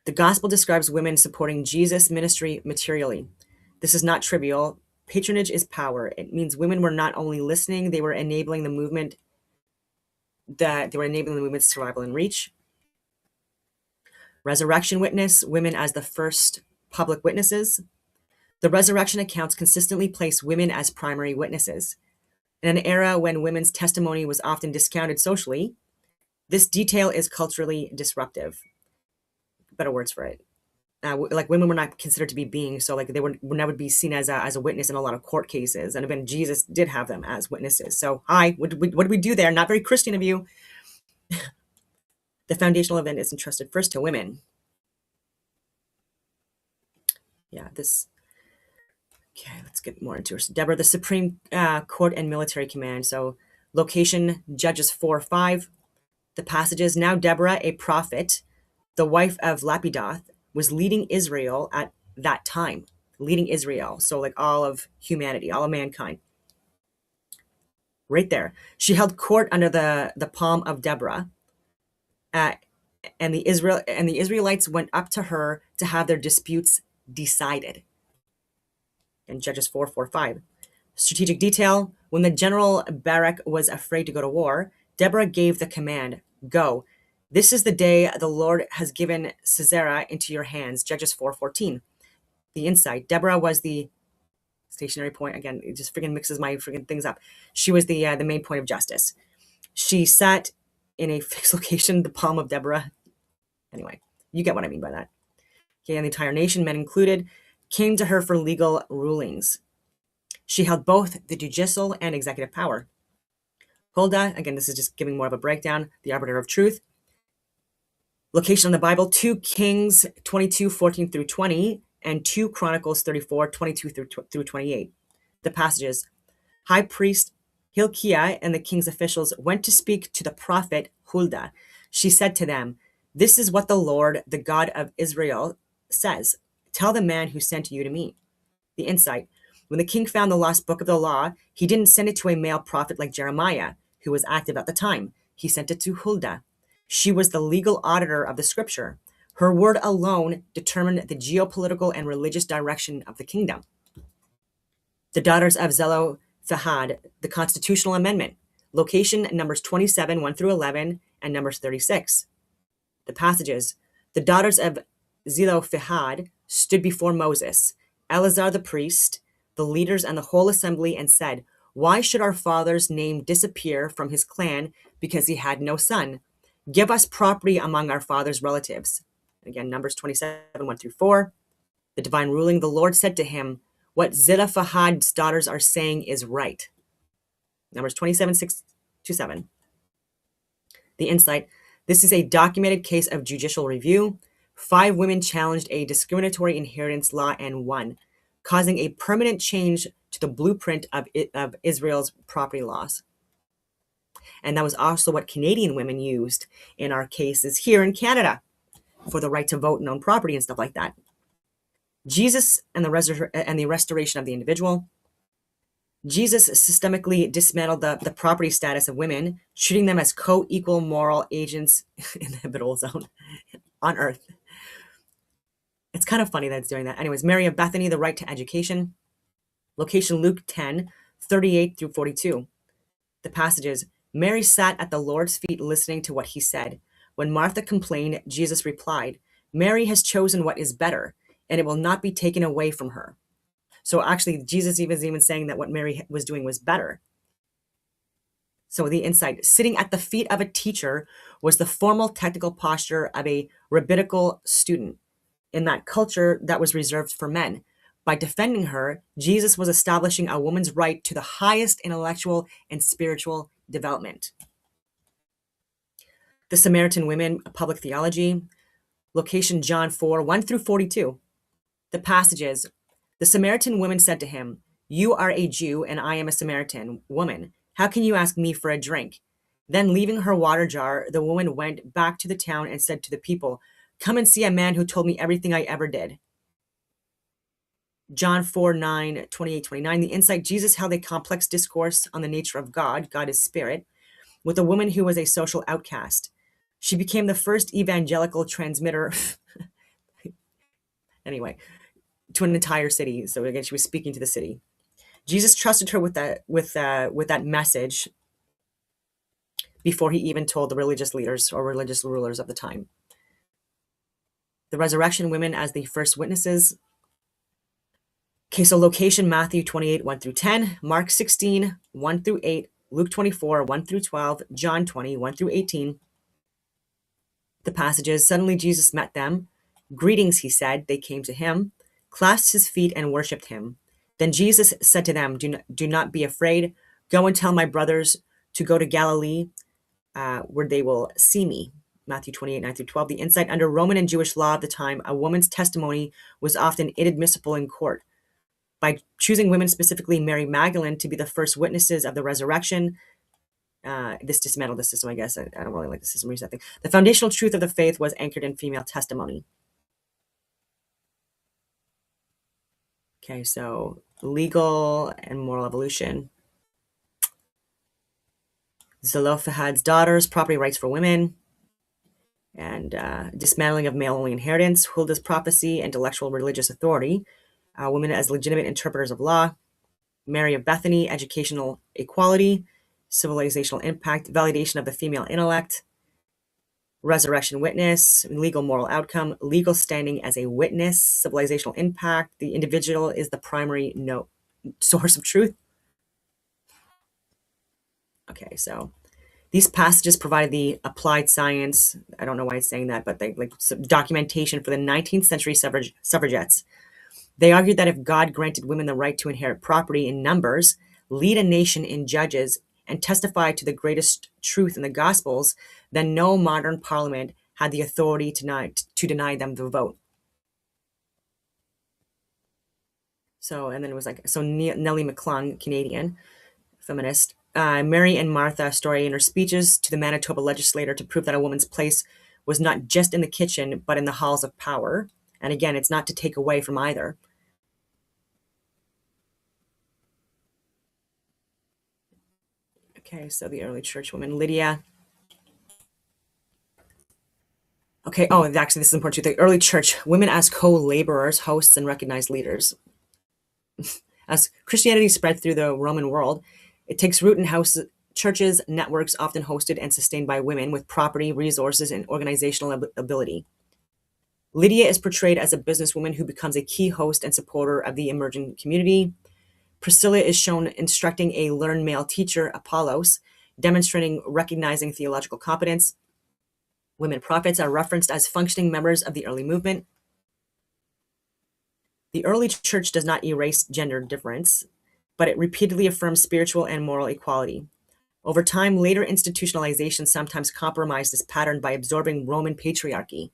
The Gospel describes women supporting Jesus' ministry materially. This is not trivial. Patronage is power. It means women were not only listening, they were enabling the movement. Survival and reach. Resurrection witness, women as the first public witnesses. The resurrection accounts consistently place women as primary witnesses. In an era when women's testimony was often discounted socially, this detail is culturally disruptive. Better words for it. like women were not considered to be beings, so like they would never be seen as a witness in a lot of court cases. And again, Jesus did have them as witnesses. So hi, what did we do there? Not very Christian of you. The foundational event is entrusted first to women. Yeah, this. Okay, let's get more into her. So Deborah, the Supreme Court and Military Command. So location, Judges 4:5. The passages. Now Deborah, a prophet, the wife of Lapidoth, was leading Israel at that time. Leading Israel. So like all of humanity, all of mankind. Right there. She held court under the palm of Deborah. And the Israelites went up to her to have their disputes decided. In Judges 4:5. Strategic detail. When the general Barak was afraid to go to war, Deborah gave the command, go. This is the day the Lord has given Sisera into your hands. Judges 4:14. The insight. Deborah was the stationary point. Again, it just freaking mixes my freaking things up. She was the main point of justice. She sat in a fixed location, the palm of Deborah. Anyway, you get what I mean by that. Okay, and the entire nation, men included, came to her for legal rulings. She held both the judicial and executive power. Huldah, again, this is just giving more of a breakdown, the arbiter of truth. Location in the Bible, 2 Kings 22:14 through 20, and 2 Chronicles 34:22 through 28. The passages. High priest Hilkiah and the king's officials went to speak to the prophet Huldah. She said to them, this is what the Lord, the God of Israel, says. Tell the man who sent you to me. The insight. When the king found the lost book of the law, he didn't send it to a male prophet like Jeremiah, who was active at the time. He sent it to Huldah. She was the legal auditor of the scripture. Her word alone determined the geopolitical and religious direction of the kingdom. The daughters of Zelophehad, the constitutional amendment. Location, Numbers 27, 1 through 11, and Numbers 36. The passages. The daughters of Zelophehad stood before Moses, Eleazar the priest, the leaders and the whole assembly, and said, why should our father's name disappear from his clan because he had no son? Give us property among our father's relatives. Again, Numbers 27, 1 through 4. The divine ruling, the Lord said to him, what Zelophehad's daughters are saying is right. Numbers 27, 6 to 7. The insight, this is a documented case of judicial review. 5 women challenged a discriminatory inheritance law and won, causing a permanent change to the blueprint of Israel's property laws. And that was also what Canadian women used in our cases here in Canada for the right to vote and own property and stuff like that. Jesus and the restoration of the individual. Jesus systemically dismantled the property status of women, treating them as co-equal moral agents in the habitable zone on earth. It's kind of funny that it's doing that. Anyways, Mary of Bethany, the right to education. Location, Luke 10, 38 through 42. The passages. Mary sat at the Lord's feet listening to what he said. When Martha complained, Jesus replied, Mary has chosen what is better, and it will not be taken away from her. So actually, Jesus was even saying that what Mary was doing was better. So the insight, sitting at the feet of a teacher was the formal technical posture of a rabbinical student. In that culture, that was reserved for men. By defending her, Jesus was establishing a woman's right to the highest intellectual and spiritual development. The Samaritan women, public theology. Location, John 4, 1 through 42. The passages. The Samaritan woman said to him, you are a Jew and I am a Samaritan woman. How can you ask me for a drink? Then leaving her water jar, the woman went back to the town and said to the people, come and see a man who told me everything I ever did. John 4, 9, 28, 29. The insight, Jesus held a complex discourse on the nature of God. God is spirit, with a woman who was a social outcast. She became the first evangelical transmitter. Anyway, to an entire city. So again, she was speaking to the city. Jesus trusted her with that message before he even told the religious leaders or religious rulers of the time. The resurrection women as the first witnesses. Okay, so location, Matthew 28, 1 through 10, Mark 16, 1 through 8, Luke 24, 1 through 12, John 20, 1 through 18. The passages, suddenly Jesus met them. Greetings, he said. They came to him, clasped his feet, and worshipped him. Then Jesus said to them, do not be afraid. Go and tell my brothers to go to Galilee, where they will see me. Matthew 28, 9 through 12. The insight: under Roman and Jewish law of the time, a woman's testimony was often inadmissible in court. By choosing women, specifically Mary Magdalene, to be the first witnesses of the resurrection, this dismantled the system, I guess. I don't really like the system resetting. The foundational truth of the faith was anchored in female testimony. Okay, so legal and moral evolution. Zelophehad's daughters, property rights for women, and dismantling of male-only inheritance. Hulda's papacy, intellectual religious authority. Women as legitimate interpreters of law. Mary of Bethany, educational equality. Civilizational impact, validation of the female intellect. Resurrection witness, legal moral outcome, legal standing as a witness, civilizational impact. The individual is the primary source of truth. Okay, so these passages provided the applied science. I don't know why it's saying that, but they like documentation for the 19th century suffragettes. They argued that if God granted women the right to inherit property in numbers, lead a nation in judges, and testify to the greatest truth in the Gospels, then no modern parliament had the authority to deny them the vote. So, and then it was like, so Nellie McClung, Canadian feminist, Mary and Martha story in her speeches to the Manitoba legislature to prove that a woman's place was not just in the kitchen, but in the halls of power. And again, it's not to take away from either. Okay, so the early church woman, Lydia. Okay, oh, actually, this is important too. The early church women as co-laborers, hosts, and recognized leaders. As Christianity spread through the Roman world, it takes root in houses, churches, networks often hosted and sustained by women with property, resources, and organizational ability. Lydia is portrayed as a businesswoman who becomes a key host and supporter of the emerging community. Priscilla is shown instructing a learned male teacher, Apollos, demonstrating recognizing theological competence. Women prophets are referenced as functioning members of the early movement. The early church does not erase gender difference, but it repeatedly affirms spiritual and moral equality. Over time, later institutionalization sometimes compromised this pattern by absorbing Roman patriarchy.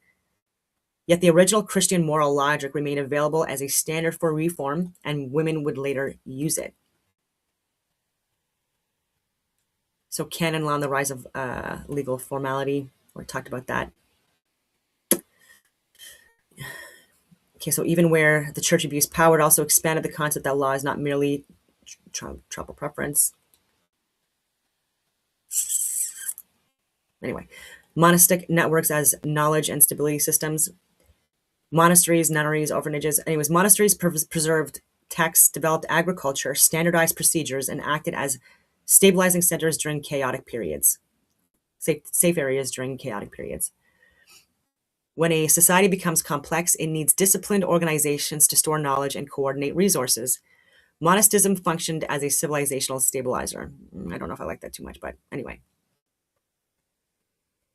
Yet the original Christian moral logic remained available as a standard for reform, and women would later use it. So canon law and the rise of legal formality. We talked about that. Okay, so even where the church abused power, it also expanded the concept that law is not merely tribal preference. Anyway, monastic networks as knowledge and stability systems. Monasteries, nunneries, orphanages. Anyways, monasteries preserved texts, developed agriculture, standardized procedures, and acted as stabilizing centers during chaotic periods. Safe areas during chaotic periods. When a society becomes complex, it needs disciplined organizations to store knowledge and coordinate resources. Monasticism functioned as a civilizational stabilizer. I don't know if I like that too much, but anyway.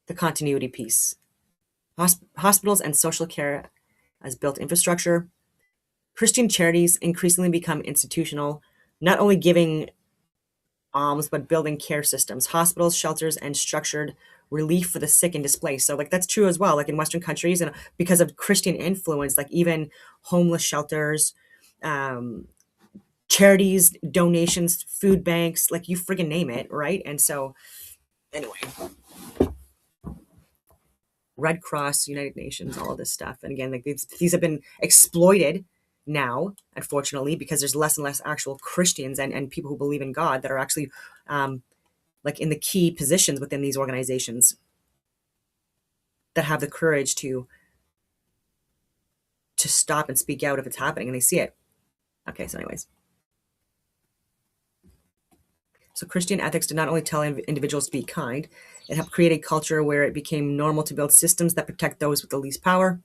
The continuity piece. Hospitals and social care as built infrastructure. Christian charities increasingly become institutional, not only giving alms, but building care systems, hospitals, shelters, and structured relief for the sick and displaced. So like that's true as well, like in Western countries, and because of Christian influence, like even homeless shelters, charities, donations, food banks, like you friggin' name it, right? And so anyway, Red Cross, United Nations, all of this stuff. And again, like these have been exploited now, unfortunately, because there's less and less actual Christians and people who believe in God that are actually like in the key positions within these organizations that have the courage to stop and speak out if it's happening and they see it. Okay, so anyways. So Christian ethics did not only tell individuals to be kind, it helped create a culture where it became normal to build systems that protect those with the least power.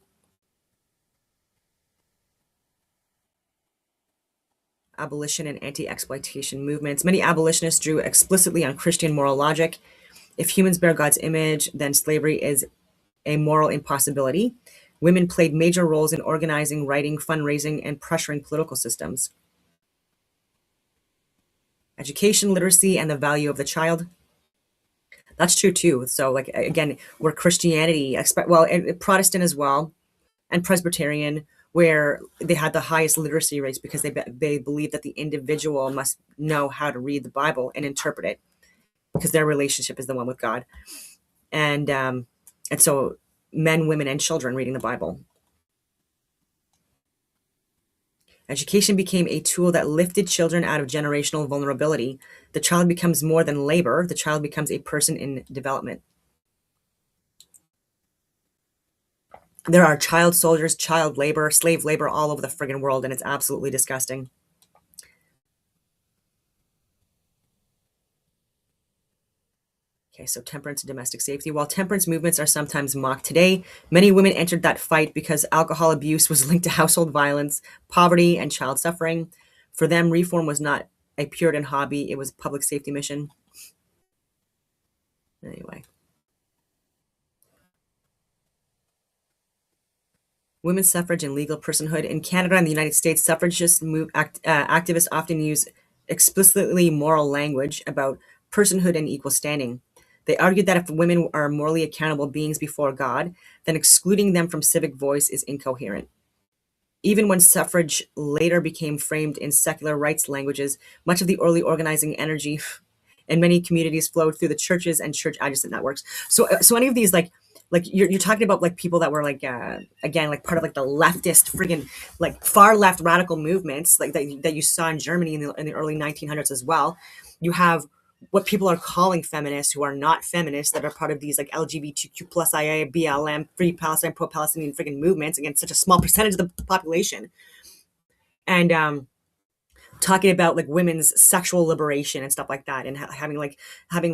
Abolition and anti-exploitation movements. Many abolitionists drew explicitly on Christian moral logic. If humans bear God's image, then slavery is a moral impossibility. Women played major roles in organizing, writing, fundraising, and pressuring political systems. Education, literacy, and the value of the child. That's true too. So, like again, where Christianity, well, and Protestant as well, and Presbyterian, where they had the highest literacy rates because they believe that the individual must know how to read the Bible and interpret it, because their relationship is the one with God, and so men, women, and children reading the Bible. Education became a tool that lifted children out of generational vulnerability. The child becomes more than labor. The child becomes a person in development. There are child soldiers, child labor, slave labor all over the friggin' world, and it's absolutely disgusting. Okay, so temperance and domestic safety. While temperance movements are sometimes mocked today, many women entered that fight because alcohol abuse was linked to household violence, poverty, and child suffering. For them, reform was not a Puritan hobby, it was a public safety mission. Anyway. Women's suffrage and legal personhood. In Canada and the United States, activists often use explicitly moral language about personhood and equal standing. They argued that if women are morally accountable beings before God, then excluding them from civic voice is incoherent. Even when suffrage later became framed in secular rights languages, much of the early organizing energy in many communities flowed through the churches and church adjacent networks. So any of these, like you're talking about like people that were like again like part of like the leftist friggin' like far left radical movements like that you saw in Germany in the early 1900s as well. You have what people are calling feminists who are not feminists, that are part of these like LGBTQ plus IA, BLM, Free Palestine, pro-Palestinian friggin' movements, against such a small percentage of the population, and talking about like women's sexual liberation and stuff like that, and having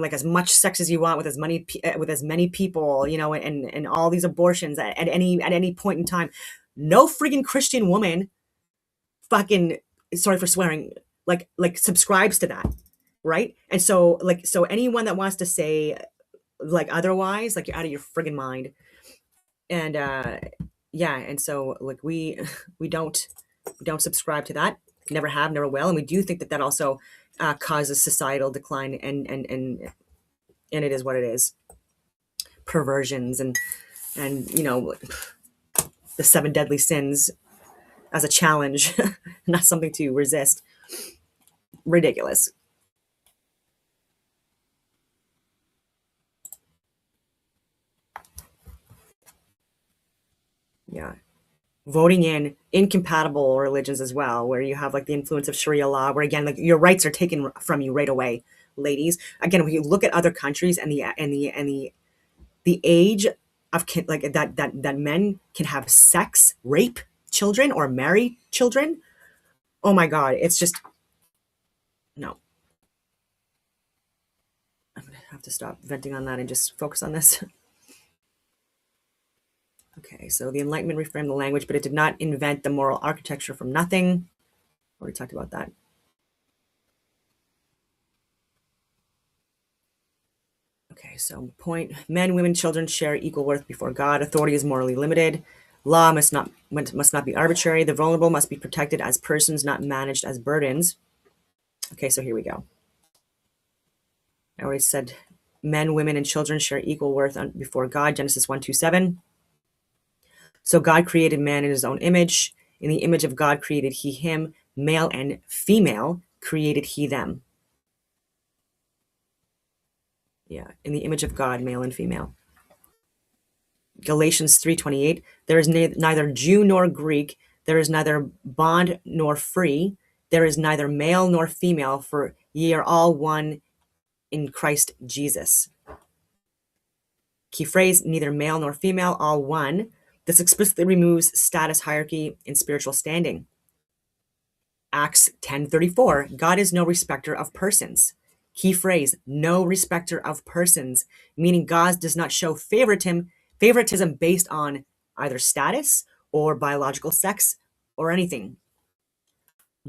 like as much sex as you want with as many people, you know, and all these abortions at any point in time. No friggin' Christian woman fucking, sorry for swearing, like subscribes to that, right? And so anyone that wants to say like otherwise, like, you're out of your friggin' mind. And yeah, and so like we don't subscribe to that, never have, never will, and we do think that that also causes societal decline, and it is what it is. Perversions and you know, the 7 deadly sins as a challenge, not something to resist. Ridiculous. Yeah. Voting in incompatible religions as well, where you have like the influence of Sharia law, where again, like, your rights are taken from you right away, ladies. Again, when you look at other countries and the age of like that men can have sex, rape children, or marry children. Oh my God, it's just no. I'm gonna have to stop venting on that and just focus on this. Okay, so the Enlightenment reframed the language, but it did not invent the moral architecture from nothing. Already talked about that. Okay, so point: men, women, children share equal worth before God. Authority is morally limited. Law must not be arbitrary. The vulnerable must be protected as persons, not managed as burdens. Okay, so here we go. I already said men, women, and children share equal worth before God. Genesis 1:27. So God created man in his own image. In the image of God created he him. Male and female created he them. Yeah, in the image of God, male and female. Galatians 3:28. There is neither Jew nor Greek. There is neither bond nor free. There is neither male nor female, for ye are all one in Christ Jesus. Key phrase: neither male nor female, all one. This explicitly removes status hierarchy in spiritual standing. Acts 10:34. God is no respecter of persons. Key phrase: no respecter of persons, meaning God does not show favoritism based on either status or biological sex or anything.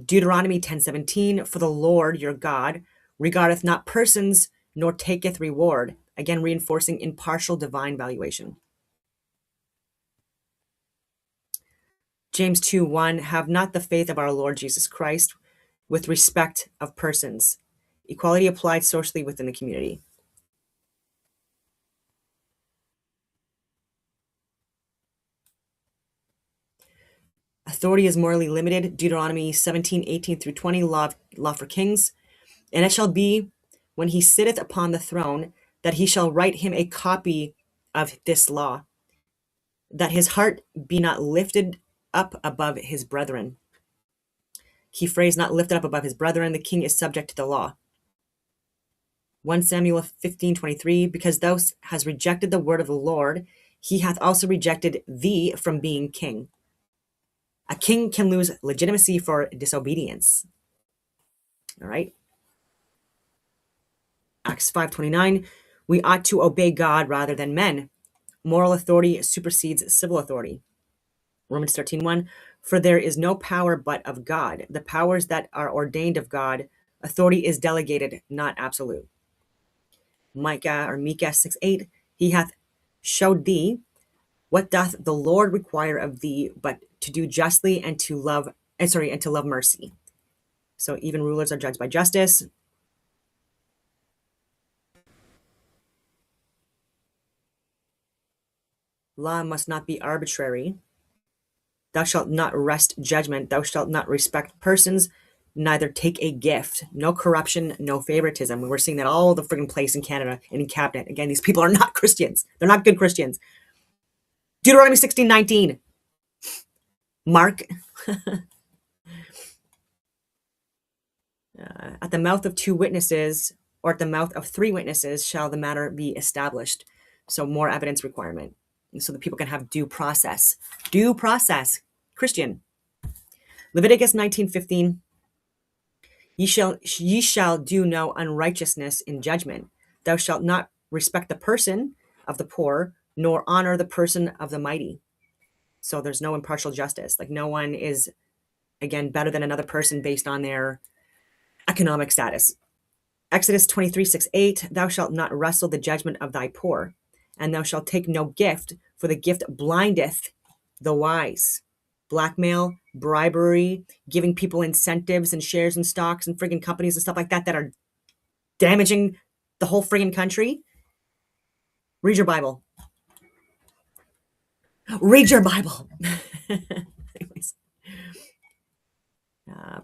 Deuteronomy 10:17. For the Lord your God regardeth not persons, nor taketh reward. Again, reinforcing impartial divine valuation. James 2:1, have not the faith of our Lord Jesus Christ with respect of persons. Equality applied socially within the community. Authority is morally limited. Deuteronomy 17:18 through 20, law for kings. And it shall be, when he sitteth upon the throne, that he shall write him a copy of this law, that his heart be not lifted up above his brethren. Key phrase, not lifted up above his brethren. The king is subject to the law. 1 Samuel 15:23, because thou hast rejected the word of the Lord, he hath also rejected thee from being king. A king can lose legitimacy for disobedience. All right. Acts 5:29, we ought to obey God rather than men. Moral authority supersedes civil authority. Romans 13:1, for there is no power but of God. The powers that are ordained of God, authority is delegated, not absolute. Micah 6:8, he hath showed thee what doth the Lord require of thee, but to do justly and to love, and to love mercy. So even rulers are judged by justice. Law must not be arbitrary. Thou shalt not wrest judgment. Thou shalt not respect persons, neither take a gift. No corruption, no favoritism. We're seeing that all the friggin' place in Canada and in cabinet. Again, these people are not Christians. They're not good Christians. Deuteronomy 16:19. Mark. At the mouth of two witnesses, or at the mouth of three witnesses, shall the matter be established. So more evidence requirement, so that people can have due process. Due process. Christian. Leviticus 19:15. Ye shall do no unrighteousness in judgment. Thou shalt not respect the person of the poor, nor honor the person of the mighty. So there's no impartial justice. Like no one is, again, better than another person based on their economic status. Exodus 23:6-8, thou shalt not wrestle the judgment of thy poor, and thou shalt take no gift, for the gift blindeth the wise. Blackmail, bribery, giving people incentives and shares and stocks and friggin' companies and stuff like that that are damaging the whole friggin' country. Read your Bible. Read your Bible. Anyways.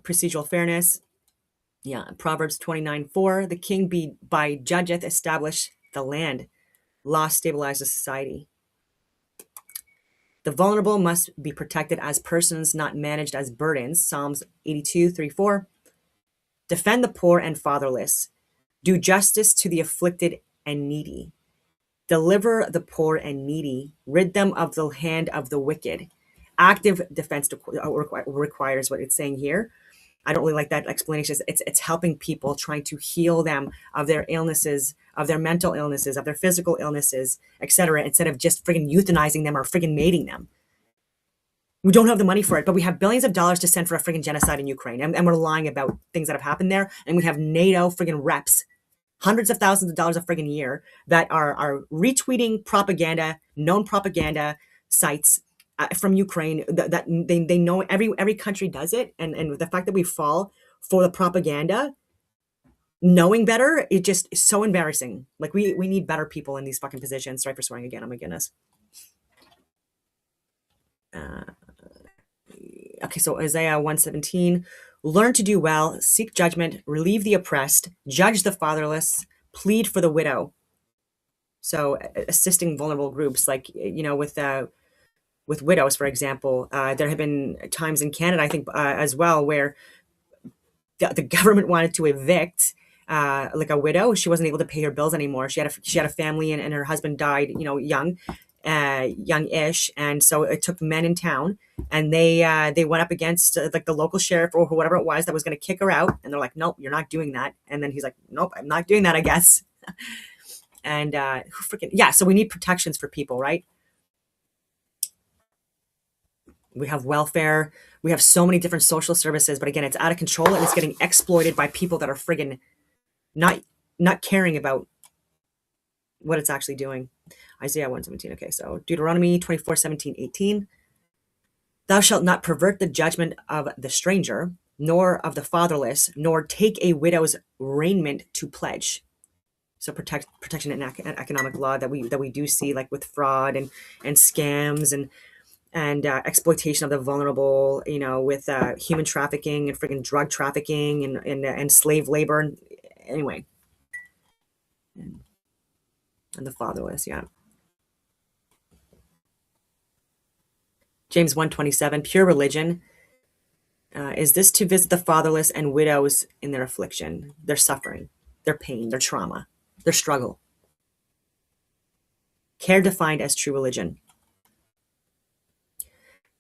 Procedural fairness. Yeah, Proverbs 29:4, the king be by judgeth establish the land. Law stabilizes society. The vulnerable must be protected as persons, not managed as burdens. Psalms 82:3-4. Defend the poor and fatherless. Do justice to the afflicted and needy. Deliver the poor and needy. Rid them of the hand of the wicked. Active defense requires what it's saying here. I don't really like that explanation. It's helping people, trying to heal them of their illnesses, of their mental illnesses, of their physical illnesses, etc., instead of just friggin' euthanizing them or friggin' mating them. We don't have the money for it, but we have billions of dollars to send for a friggin' genocide in Ukraine, and we're lying about things that have happened there, and we have NATO friggin' reps, hundreds of thousands of dollars a friggin' year, that are retweeting propaganda, known propaganda sites from Ukraine, that they know every country does it, and the fact that we fall for the propaganda, knowing better, it just is so embarrassing. Like we need better people in these fucking positions. Sorry for swearing again. Oh my goodness. Okay, so Isaiah 1:17, learn to do well, seek judgment, relieve the oppressed, judge the fatherless, plead for the widow. So assisting vulnerable groups, like, you know, with widows, for example, there have been times in Canada, I think, as well, where the government wanted to evict like a widow. She wasn't able to pay her bills anymore. She had a family, and her husband died, you know, young-ish, and so it took men in town, and they went up against like the local sheriff or whoever it was that was going to kick her out, and they're like, nope, you're not doing that. And then he's like, nope, I'm not doing that, I guess. And who freaking, yeah, so we need protections for people, right? We have welfare, we have so many different social services, but again, it's out of control, and it's getting exploited by people that are friggin' not caring about what it's actually doing. Isaiah 1:17. Okay, so Deuteronomy 24:17-18. Thou shalt not pervert the judgment of the stranger, nor of the fatherless, nor take a widow's raiment to pledge. So protection in economic law that we do see, like with fraud and scams and exploitation of the vulnerable, with human trafficking and freaking drug trafficking and slave labor. Anyway, and the fatherless, yeah. James 1:27, pure religion is this: to visit the fatherless and widows in their affliction, their suffering, their pain, their trauma, their struggle. Care defined as true religion.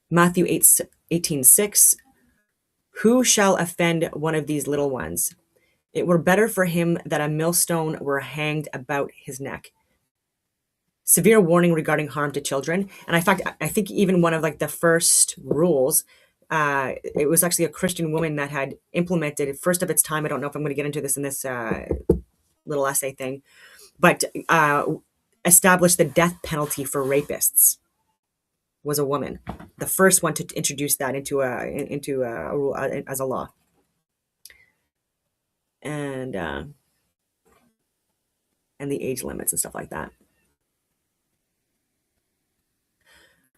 Matthew 18:6, who shall offend one of these little ones? It were better for him that a millstone were hanged about his neck. Severe warning regarding harm to children. And in fact, I think even one of like the first rules, it was actually a Christian woman that had implemented, first of its time. I don't know if I'm going to get into this in this little essay thing, but established the death penalty for rapists. Was a woman, the first one to introduce that into a rule as a law. And the age limits and stuff like that.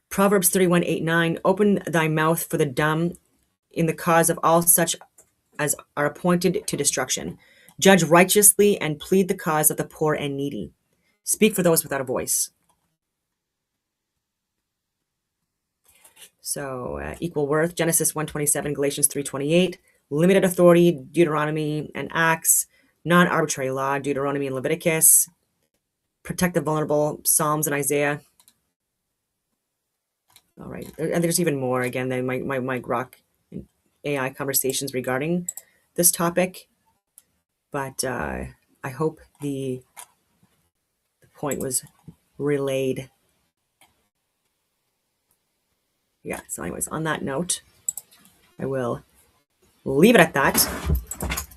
Proverbs 31:8-9, open thy mouth for the dumb in the cause of all such as are appointed to destruction. Judge righteously and plead the cause of the poor and needy. Speak for those without a voice. So equal worth, Genesis 1:27, Galatians 3:28, limited authority, Deuteronomy and Acts, non-arbitrary law, Deuteronomy and Leviticus, protect the vulnerable, Psalms and Isaiah. All right, and there's even more. Again, they might rock AI conversations regarding this topic, but I hope the point was relayed. Yeah, so anyways, on that note, I will leave it at that.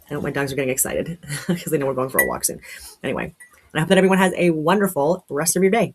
I know my dogs are getting excited because they know we're going for a walk soon. Anyway, and I hope that everyone has a wonderful rest of your day.